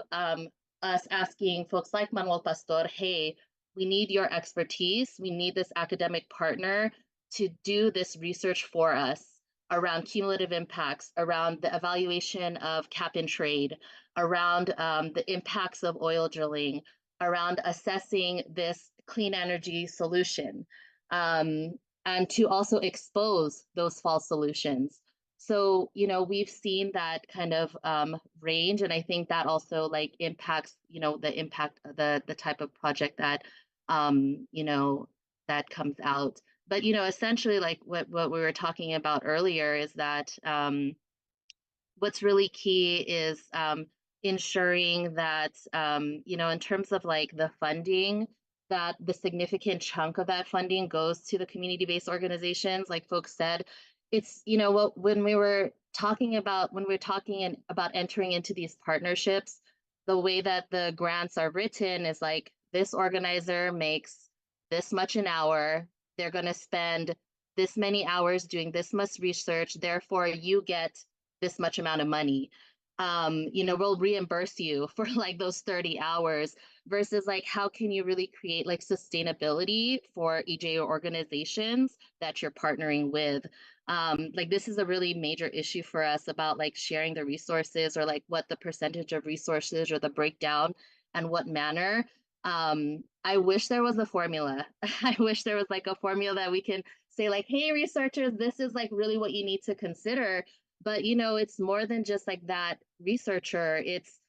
S2: us asking folks like Manuel Pastor, hey, we need your expertise. We need this academic partner to do this research for us around cumulative impacts, around the evaluation of cap and trade, around the impacts of oil drilling, around assessing this clean energy solution, and to also expose those false solutions. So, we've seen that kind of range, and I think that also like impacts, the type of project that, that comes out. But, essentially like what we were talking about earlier is that what's really key is ensuring that, in terms of like the funding, that the significant chunk of that funding goes to the community-based organizations. Like folks said, it's, when we're talking about entering into these partnerships, the way that the grants are written is like, this organizer makes this much an hour, they're going to spend this many hours doing this much research, therefore you get this much amount of money. We'll reimburse you for like those 30 hours versus like, how can you really create like sustainability for EJ organizations that you're partnering with? Like this is a really major issue for us about like sharing the resources, or like what the percentage of resources or the breakdown and what manner. I wish there was a formula. I wish there was like a formula that we can say like, hey, researchers, this is like really what you need to consider. But, it's more than just like that researcher. It's,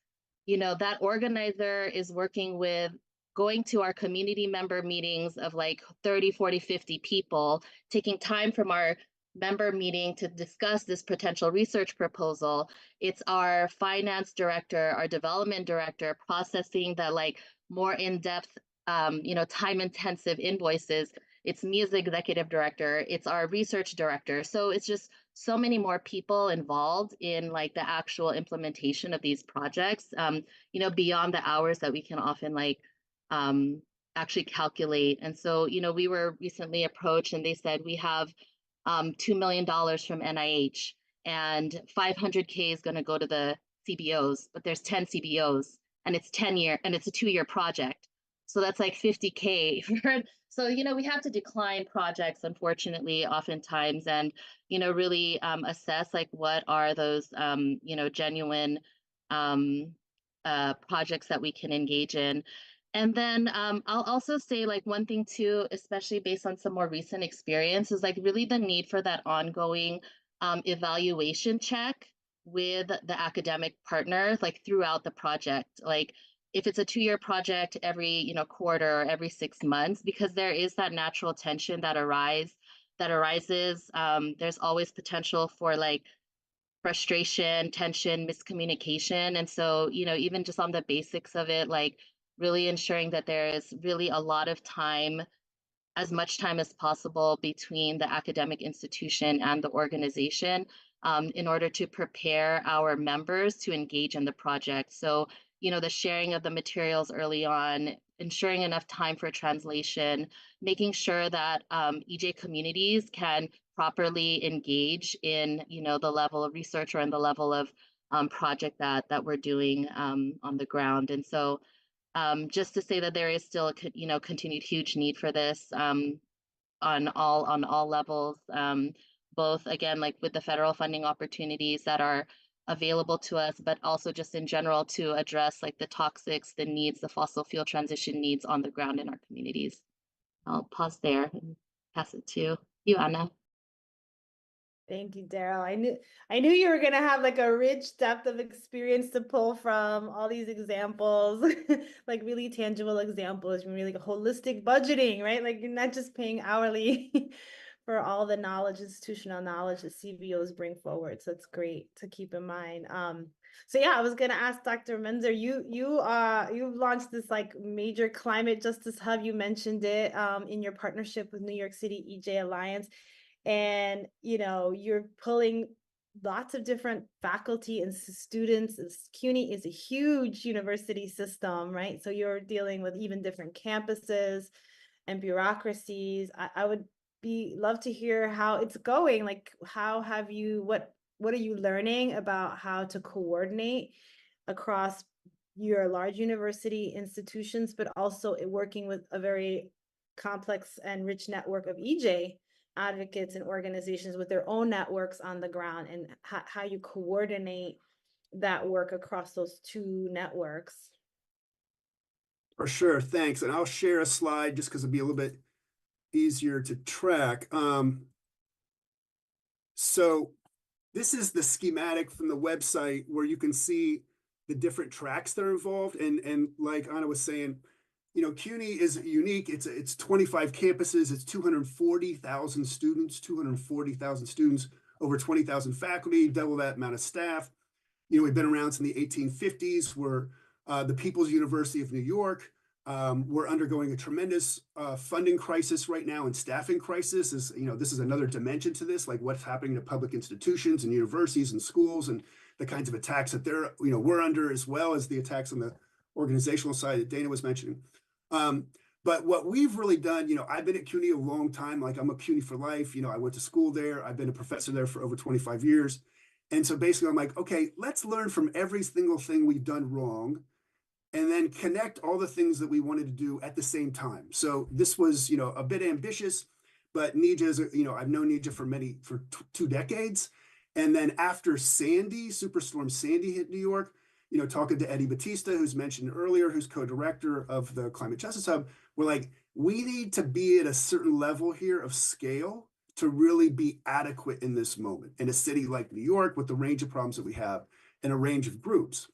S2: that organizer is working with going to our community member meetings of like 30, 40, 50 people, taking time from our member meeting to discuss this potential research proposal. It's our finance director, our development director processing the like more in-depth, time-intensive invoices. It's me as the executive director, it's our research director. So it's just so many more people involved in like the actual implementation of these projects, beyond the hours that we can often like actually calculate. And so, we were recently approached and they said, we have $2 million from NIH and 500K is going to go to the CBOs, but there's 10 CBOs and it's 10-year and it's a 2-year project. So that's like 50K. So, we have to decline projects, unfortunately, oftentimes, and, really assess like what are those, genuine projects that we can engage in. And then I'll also say like one thing too, especially based on some more recent experience, is like really the need for that ongoing evaluation check with the academic partners, like throughout the project. Like if it's a 2-year project, every quarter or every 6 months, because there is that natural tension that arises. There's always potential for like frustration, tension, miscommunication. And so, even just on the basics of it, like really ensuring that there is really a lot of time, as much time as possible between the academic institution and the organization in order to prepare our members to engage in the project. So, the sharing of the materials early on, ensuring enough time for translation, making sure that EJ communities can properly engage in, the level of research or in the level of project that we're doing on the ground. And so just to say that there is still a continued huge need for this on all levels, both again like with the federal funding opportunities that are available to us, but also just in general to address like the toxics, the needs, the fossil fuel transition needs on the ground in our communities. I'll pause there and pass it to you, Anna.
S1: Thank you, Darryl. I knew you were gonna have like a rich depth of experience to pull from all these examples, like really tangible examples, really like holistic budgeting, right? Like you're not just paying hourly for all the knowledge, institutional knowledge that CBOs bring forward. So it's great to keep in mind. So yeah, I was gonna ask Dr. Menser, you've launched this like major climate justice hub. You mentioned it in your partnership with New York City EJ Alliance. And you're pulling lots of different faculty and students. CUNY is a huge university system, right? So you're dealing with even different campuses and bureaucracies. I would love to hear how it's going. Like, what are you learning about how to coordinate across your large university institutions, but also working with a very complex and rich network of EJ advocates and organizations with their own networks on the ground, and how you coordinate that work across those two networks.
S4: For sure, thanks. And I'll share a slide just because it'll be a little bit easier to track. So this is the schematic from the website where you can see the different tracks that are involved. And like Anna was saying, CUNY is unique. It's 25 campuses. It's 240,000 students, over 20,000 faculty, double that amount of staff. We've been around since the 1850s. We're the People's University of New York. We're undergoing a tremendous funding crisis right now, and staffing crisis is, this is another dimension to this, like what's happening to public institutions and universities and schools and the kinds of attacks that we're under, as well as the attacks on the organizational side that Dana was mentioning. But what we've really done, I've been at CUNY a long time, like I'm a CUNY for life. I went to school there. I've been a professor there for over 25 years. And so basically I'm like, okay, let's learn from every single thing we've done wrong and then connect all the things that we wanted to do at the same time. So this was, a bit ambitious, but Nija is, I've known Nija for 2 decades. And then after Superstorm Sandy hit New York, talking to Eddie Baptista, who's mentioned earlier, who's co-director of the Climate Justice Hub, we're like, we need to be at a certain level here of scale to really be adequate in this moment in a city like New York with the range of problems that we have and a range of groups.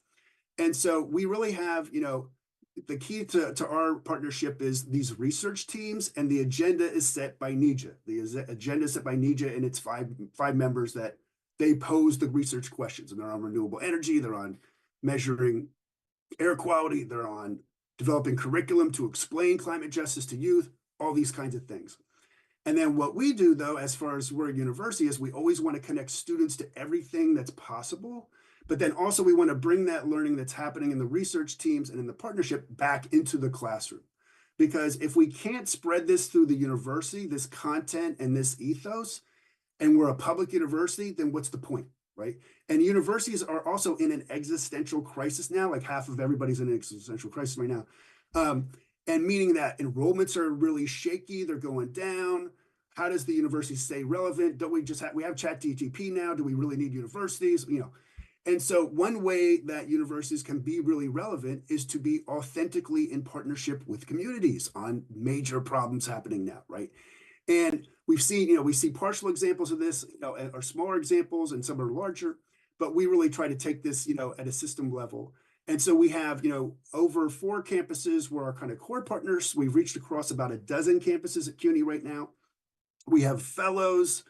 S4: And so we really have, the key to our partnership is these research teams, and the agenda is set by Nija. The agenda is set by Nija and its five members that they pose the research questions, and they're on renewable energy, they're on measuring air quality, they're on developing curriculum to explain climate justice to youth, all these kinds of things. And then what we do, though, as far as we're a university, is we always want to connect students to everything that's possible. But then also we want to bring that learning that's happening in the research teams and in the partnership back into the classroom. Because if we can't spread this through the university, this content and this ethos, and we're a public university, then what's the point, right? And universities are also in an existential crisis now, like half of everybody's in an existential crisis right now. And meaning that enrollments are really shaky, they're going down. How does the university stay relevant? Don't we just we have ChatGPT now? Do we really need universities? And so one way that universities can be really relevant is to be authentically in partnership with communities on major problems happening now, right? And we've seen, we see partial examples of this, or smaller examples, and some are larger, but we really try to take this, at a system level. And so we have, over 4 campuses where our kind of core partners. We've reached across about a dozen campuses at CUNY right now. We have fellows,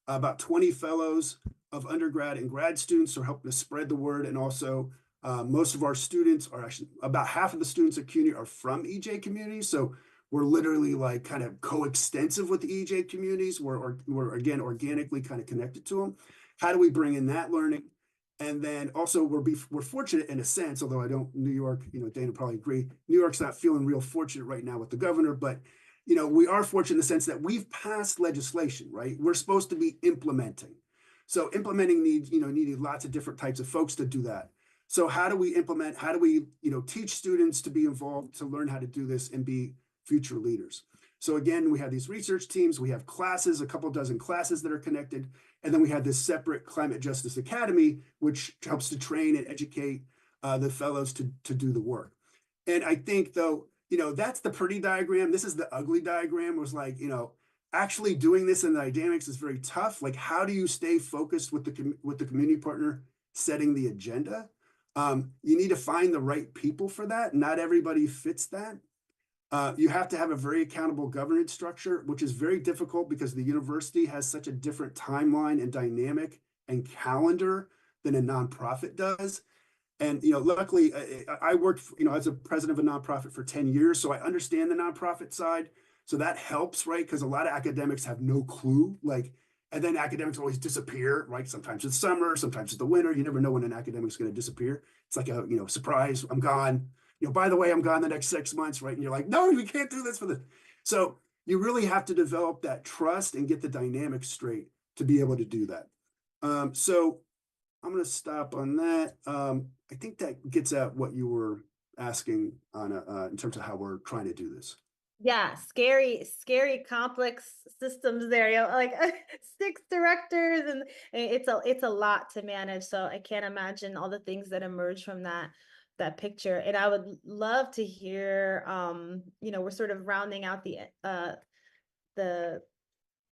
S4: about 20 fellows of undergrad and grad students who are helping to spread the word. And also most of our students are actually, about half of the students at CUNY are from EJ communities. So we're literally like kind of coextensive with the EJ communities. We're again, organically kind of connected to them. How do we bring in that learning? And then also we're fortunate in a sense, although I don't, New York, Dana probably agree, New York's not feeling real fortunate right now with the governor, but we are fortunate in the sense that we've passed legislation, right? We're supposed to be implementing. So implementing needed lots of different types of folks to do that. So how do we implement, how do we, teach students to be involved, to learn how to do this and be future leaders? So again, we have these research teams, we have classes, a couple dozen classes that are connected, and then we have this separate Climate Justice Academy, which helps to train and educate the fellows to do the work. And I think, though, that's the pretty diagram. This is the ugly diagram, was like, actually doing this in the dynamics is very tough. Like, how do you stay focused with the community partner setting the agenda? You need to find the right people for that. Not everybody fits that. You have to have a very accountable governance structure, which is very difficult because the university has such a different timeline and dynamic and calendar than a nonprofit does. And, luckily, I worked, as a president of a nonprofit for 10 years, so I understand the nonprofit side. So that helps, right? Because a lot of academics have no clue, and then academics always disappear, right? Sometimes it's summer, sometimes it's the winter. You never know when an academic's going to disappear. It's like a, surprise, I'm gone. By the way, I'm gone the next 6 months, right? And you're like, no, we can't do this for this. So you really have to develop that trust and get the dynamics straight to be able to do that. So I'm going to stop on that. I think that gets at what you were asking on in terms of how we're trying to do this.
S1: Yeah, scary, complex systems there. 6 directors, and it's a lot to manage. So I can't imagine all the things that emerge from that picture. And I would love to hear, we're sort of rounding out the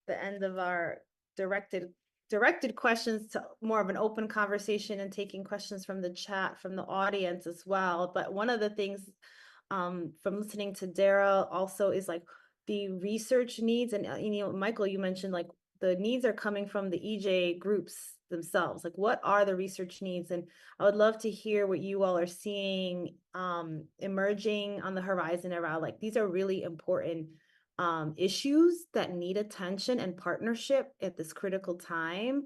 S1: end of our directed questions to more of an open conversation, and taking questions from the chat, from the audience as well. But one of the things from listening to Darryl also is like the research needs. And, Michael, you mentioned like the needs are coming from the EJ groups themselves. Like, what are the research needs? And I would love to hear what you all are seeing emerging on the horizon around, like, these are really important issues that need attention and partnership at this critical time.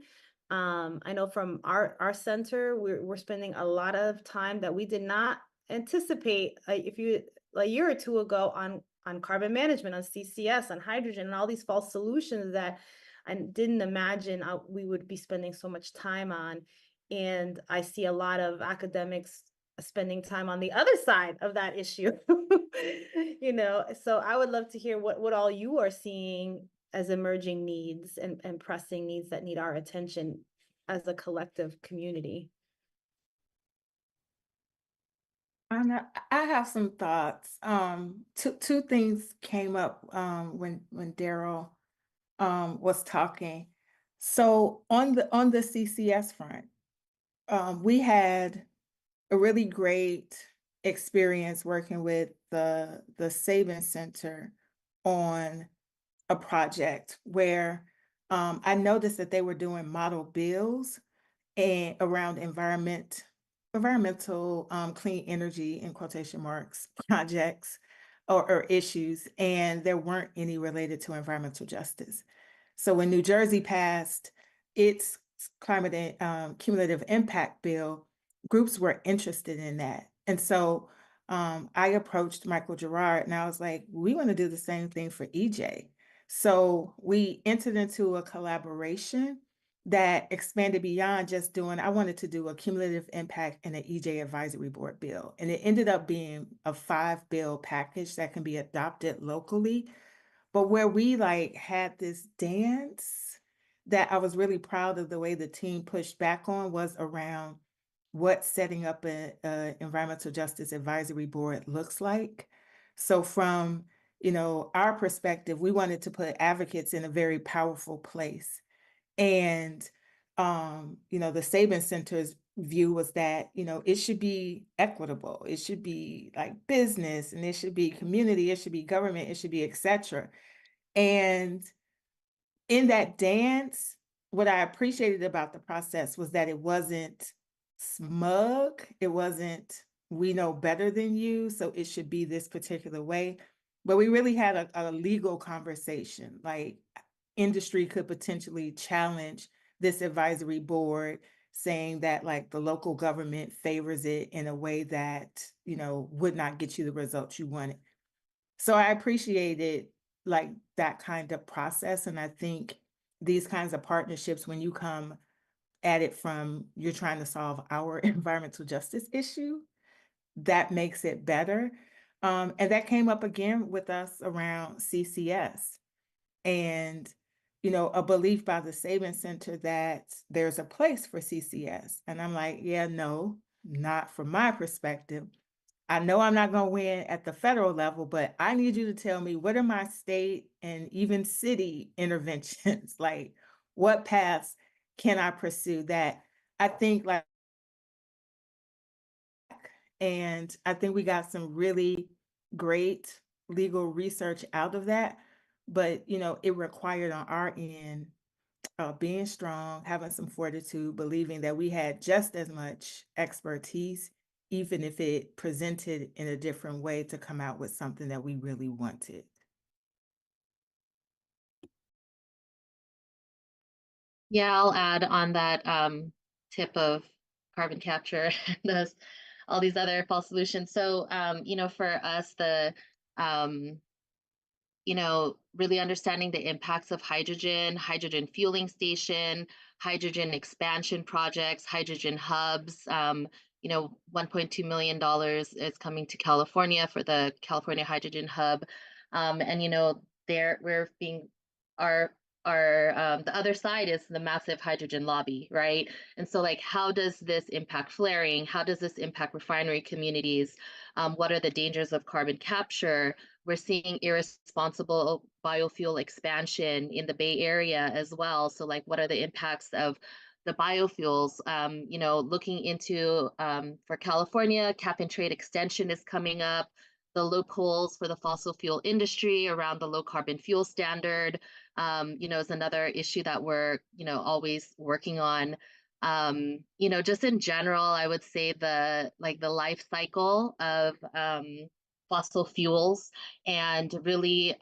S1: I know from our center, we're spending a lot of time that we did not anticipate, if you a year or two ago, on carbon management, on CCS, on hydrogen, and all these false solutions that I didn't imagine we would be spending so much time on. And I see a lot of academics spending time on the other side of that issue. So I would love to hear what all you are seeing as emerging needs and pressing needs that need our attention as a collective community.
S3: I have some thoughts. Two things came up when Darryl was talking. So on the CCS front, we had a really great experience working with the Sabin Center on a project where I noticed that they were doing model bills and around environmental clean energy, in quotation marks, projects or issues, and there weren't any related to environmental justice. So when New Jersey passed its cumulative impact bill, groups were interested in that. And so I approached Michael Gerard and I was like, we want to do the same thing for EJ. So we entered into a collaboration that expanded beyond just I wanted to do a cumulative impact and an EJ advisory board bill. And it ended up being a 5-bill package that can be adopted locally. But where we had this dance that I was really proud of the way the team pushed back on was around what setting up an environmental justice advisory board looks like. So from, our perspective, we wanted to put advocates in a very powerful place. And, the Sabin Center's view was that, it should be equitable. It should be like business, and it should be community, it should be government, it should be et cetera. And in that dance, what I appreciated about the process was that it wasn't smug. It wasn't, we know better than you, so it should be this particular way. But we really had a legal conversation, like industry could potentially challenge this advisory board, saying that the local government favors it in a way that, would not get you the results you wanted. So I appreciated that kind of process. And I think these kinds of partnerships, when you come at it from, you're trying to solve our environmental justice issue, that makes it better. And that came up again with us around CCS. And, you know, a belief by the Sabin Center that there's a place for CCS. And I'm like, yeah, no, not from my perspective. I know I'm not going to win at the federal level, but I need you to tell me, what are my state and even city interventions? Like, what paths can I pursue that I think like, and I think we got some really great legal research out of that. But, you know, it required on our end being strong, having some fortitude, believing that we had just as much expertise, even if it presented in a different way, to come out with something that we really wanted.
S2: Yeah, I'll add on that tip of carbon capture and all these other false solutions. So, you know, for us, um, you know, really understanding the impacts of hydrogen fueling station, hydrogen expansion projects, hydrogen hubs. You know, $1.2 million is coming to California for the California Hydrogen Hub. And, you know, there we're being our the other side is the massive hydrogen lobby, right? And so, like, how does this impact flaring? How does this impact refinery communities? What are the dangers of carbon capture? We're seeing irresponsible biofuel expansion in the Bay Area as well. So, like, what are the impacts of the biofuels? You know, looking into for California, cap and trade extension is coming up. The loopholes for the fossil fuel industry around the low carbon fuel standard, you know, is another issue that we're, you know, always working on. You know, just in general, I would say the life cycle of fossil fuels, and really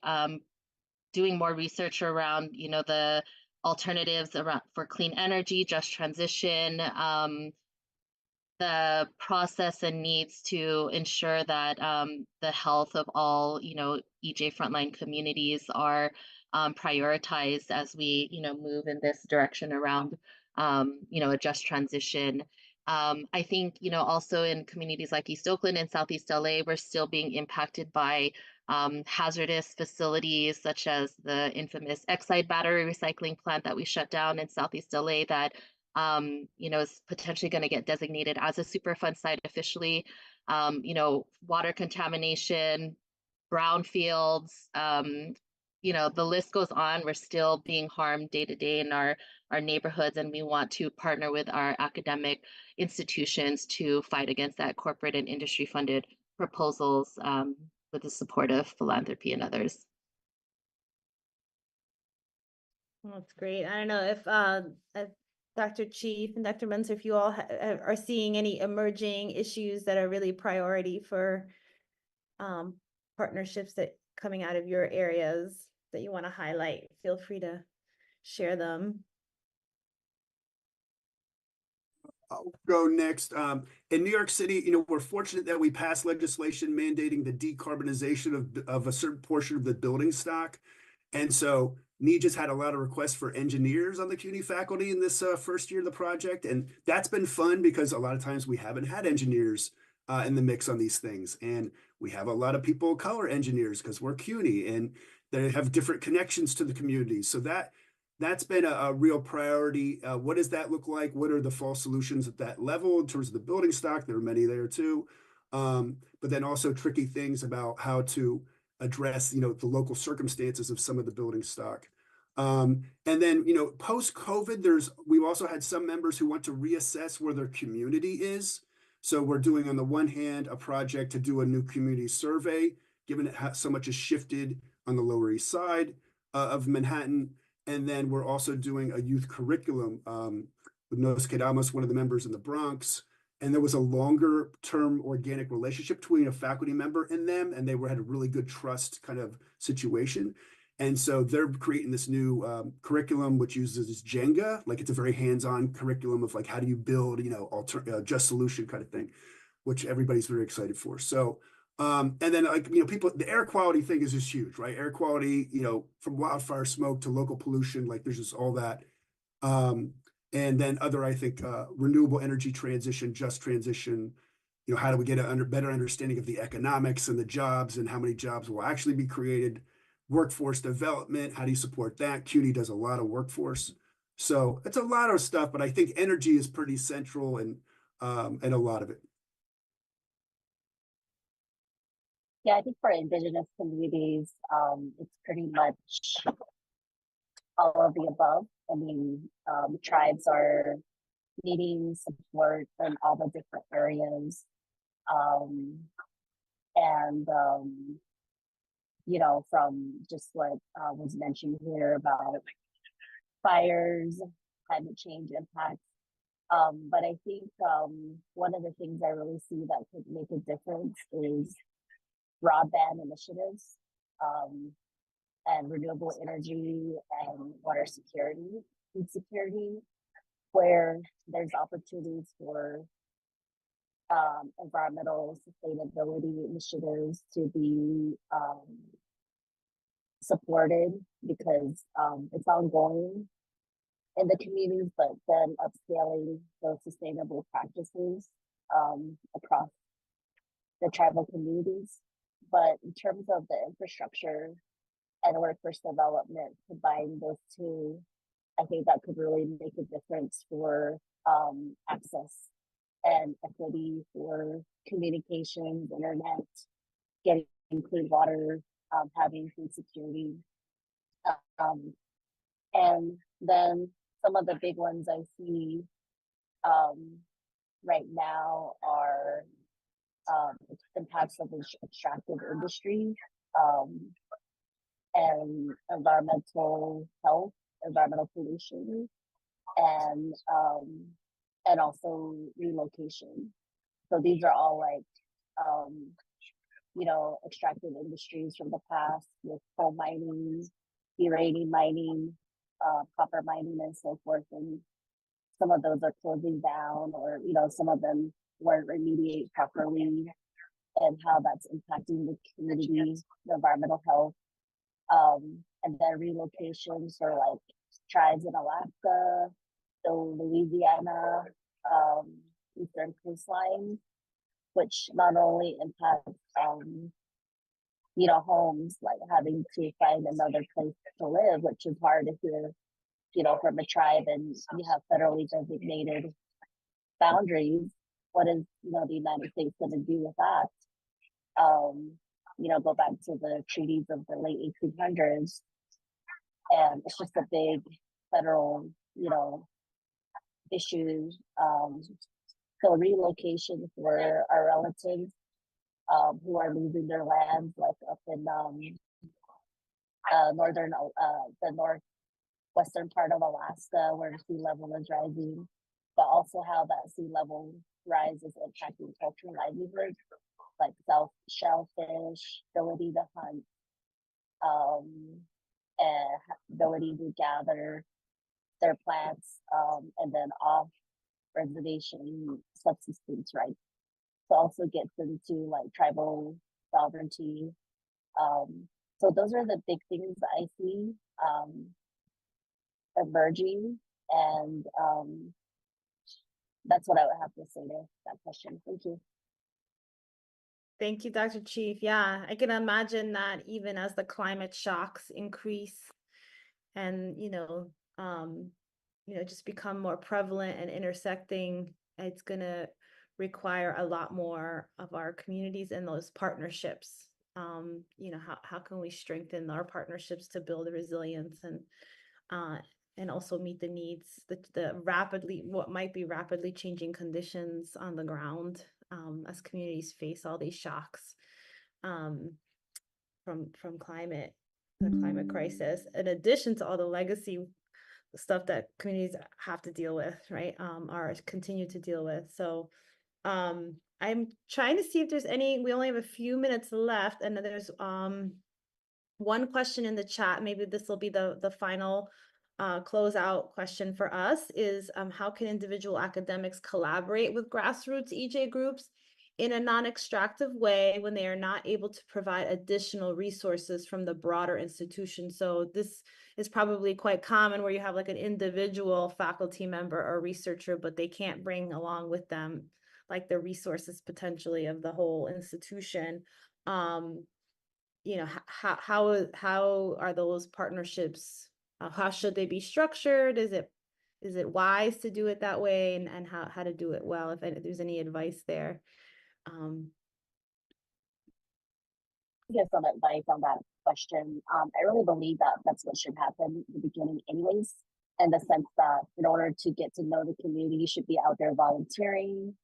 S2: doing more research around, you know, the alternatives around for clean energy, just transition, the process and needs to ensure that the health of all, you know, EJ frontline communities are prioritized as we, you know, move in this direction around, you know, a just transition. I think, you know, also in communities like East Oakland and Southeast LA, we're still being impacted by hazardous facilities such as the infamous Exide battery recycling plant that we shut down in Southeast LA that you know, is potentially going to get designated as a Superfund site officially. You know, water contamination, brownfields, you know, the list goes on. We're still being harmed day to day in our neighborhoods, and we want to partner with our academic institutions to fight against that corporate and industry funded proposals with the support of philanthropy and others.
S1: That's great. I don't know if Dr. Chief and Dr. Menser, if you all are seeing any emerging issues that are really priority for partnerships that coming out of your areas that you want to highlight. Feel free to share them.
S4: I'll go next. In New York City, you know, we're fortunate that we passed legislation mandating the decarbonization of a certain portion of the building stock. And so NE just had a lot of requests for engineers on the CUNY faculty in this first year of the project. And that's been fun because a lot of times we haven't had engineers in the mix on these things. And we have a lot of people of color engineers because we're CUNY and they have different connections to the community. So that's been a real priority. What does that look like? What are the fall solutions at that level in terms of the building stock? There are many there too. But then also tricky things about how to address, you know, the local circumstances of some of the building stock. And then, you know, post-COVID, we've also had some members who want to reassess where their community is. So we're doing, on the one hand, a project to do a new community survey, given that so much has shifted on the Lower East Side of Manhattan. And then we're also doing a youth curriculum with Nos Quedamos, one of the members in the Bronx. And there was a longer term organic relationship between a faculty member and them, and they had a really good trust kind of situation. And so they're creating this new curriculum, which uses Jenga, like it's a very hands-on curriculum of like, how do you build, you know, just solution kind of thing, which everybody's very excited for. So, and then like, you know, the air quality thing is just huge, right? Air quality, you know, from wildfire smoke to local pollution, like there's just all that. And then other, I think, renewable energy transition, just transition, how do we get a better understanding of the economics and the jobs and how many jobs will actually be created? Workforce development, how do you support that? CUNY does a lot of workforce. So it's a lot of stuff, but I think energy is pretty central and a lot of it.
S5: Yeah, I think for Indigenous communities, it's pretty much all of the above. I mean, tribes are needing support in all the different areas. From just what was mentioned here about fires, climate change impacts. But I think one of the things I really see that could make a difference is broadband initiatives, and renewable energy and water security, food security, where there's opportunities for environmental sustainability initiatives to be supported, because it's ongoing in the communities, but then upscaling those sustainable practices across the tribal communities. But in terms of the infrastructure and workforce development, combining those two, I think that could really make a difference for access and equity for communications, internet, getting clean water, having food security. And then some of the big ones I see right now are impacts of extractive industry, and environmental health, environmental pollution, and also relocation. So these are all like extractive industries from the past, with coal mining, uranium mining, copper mining, and so forth. And some of those are closing down, or some of them weren't remediated properly, and how that's impacting the community, the environmental health. And then relocations for like tribes in Alaska, the Louisiana, Eastern coastline, which not only impacts homes, like having to find another place to live, which is hard if you're from a tribe and you have federally designated boundaries. What is the United States going to do with that? Go back to the treaties of the late 1800s, and it's just a big federal issue. So relocation for our relatives who are losing their lands, like up in the northwestern part of Alaska, where the sea level is rising, but also how that sea level rise is impacting cultural livelihoods, like shellfish, ability to hunt, and ability to gather their plants, and then off reservation subsistence rights. So also gets into like tribal sovereignty. So those are the big things that I see emerging, and that's what I would have to say to that question. Thank you.
S1: Thank you, Dr. Chief. Yeah, I can imagine that even as the climate shocks increase and, just become more prevalent and intersecting, it's going to require a lot more of our communities and those partnerships. How can we strengthen our partnerships to build resilience and also meet the needs, what might be rapidly changing conditions on the ground, as communities face all these shocks from the climate crisis, in addition to all the legacy stuff that communities have to deal with, right? Or continue to deal with. So I'm trying to see if there's we only have a few minutes left, and there's one question in the chat. Maybe this will be the final closeout question for us, is how can individual academics collaborate with grassroots EJ groups in a non-extractive way when they are not able to provide additional resources from the broader institution? So this is probably quite common, where you have like an individual faculty member or researcher, but they can't bring along with them like the resources potentially of the whole institution. You know, how are those partnerships? How should they be structured? Is it wise to do it that way, and how to do it well? If there's any advice there.
S5: Give some advice on that question. I really believe that that's what should happen in the beginning anyways, in the sense that in order to get to know the community, you should be out there volunteering,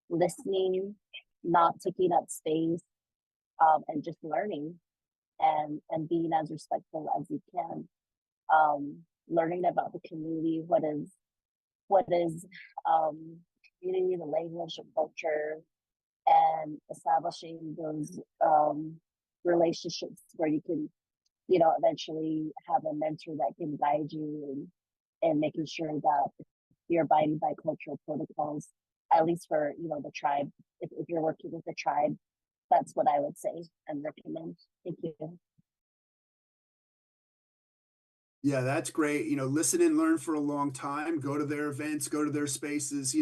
S5: listening, not taking up space, and just learning and being as respectful as you can. Learning about the community, what is community, the language, the culture, and establishing those relationships where you can, eventually have a mentor that can guide you and making sure that you're abiding by cultural protocols, at least for, the tribe. If you're working with the tribe, that's what I would say and recommend. Thank you.
S4: Yeah, that's great. Listen and learn for a long time, go to their events, go to their spaces,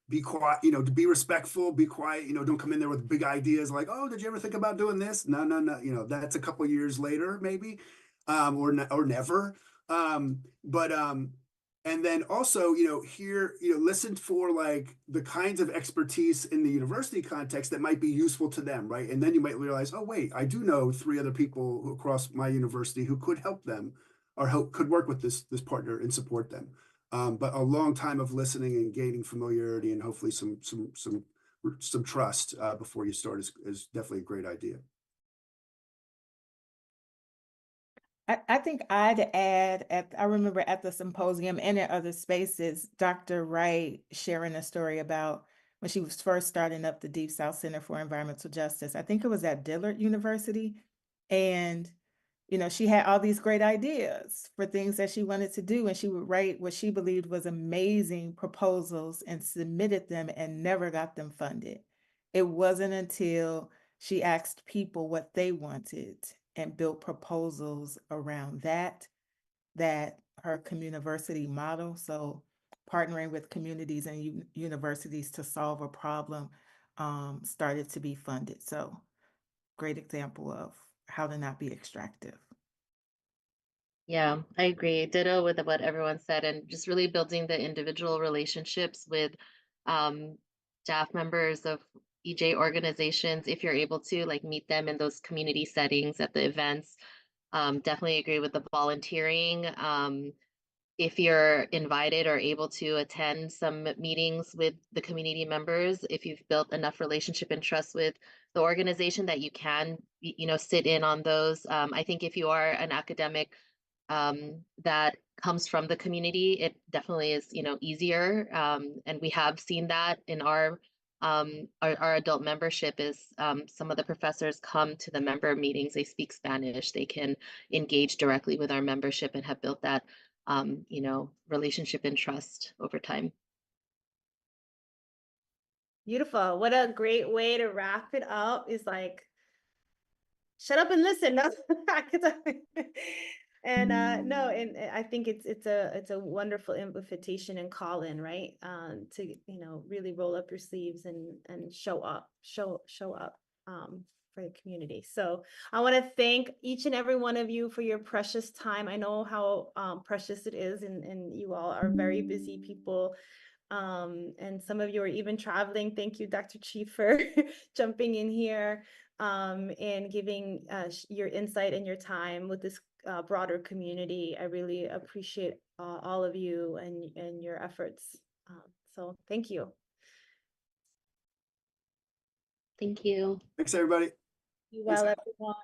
S4: be quiet, to be respectful, be quiet, don't come in there with big ideas like, oh, did you ever think about doing this? No, no, no. That's a couple years later, maybe, or never. And then also, here, listen for like the kinds of expertise in the university context that might be useful to them, right? And then you might realize, oh, wait, I do know 3 other people across my university who could help them or could work with this partner and support them. But a long time of listening and gaining familiarity and hopefully some trust before you start is definitely a great idea.
S3: I think I'd add, I remember at the symposium and in other spaces, Dr. Wright sharing a story about when she was first starting up the Deep South Center for Environmental Justice. I think it was at Dillard University. And, she had all these great ideas for things that she wanted to do. And she would write what she believed was amazing proposals and submitted them and never got them funded. It wasn't until she asked people what they wanted and built proposals around that her community model, so partnering with communities and universities to solve a problem, started to be funded. So great example of how to not be extractive.
S2: Yeah, I agree. Ditto with what everyone said, and just really building the individual relationships with staff members of EJ organizations, if you're able to like meet them in those community settings at the events. Definitely agree with the volunteering. If you're invited or able to attend some meetings with the community members, if you've built enough relationship and trust with the organization that you can, sit in on those. I think if you are an academic that comes from the community, it definitely is, easier. And we have seen that in our adult membership is some of the professors come to the member meetings, they speak Spanish, they can engage directly with our membership and have built that, relationship and trust over time.
S1: Beautiful. What a great way to wrap it up is like, shut up and listen. No, and no, and I think it's a wonderful invitation and call in, right? To really roll up your sleeves and show up for the community. So I want to thank each and every one of you for your precious time. I know how precious it is, and you all are very busy people. And some of you are even traveling. Thank you, Dr. Chief, for jumping in here and giving your insight and your time with this broader community. I really appreciate all of you and your efforts. So thank you.
S2: Thank you.
S4: Thanks, everybody.
S1: Be well, everyone.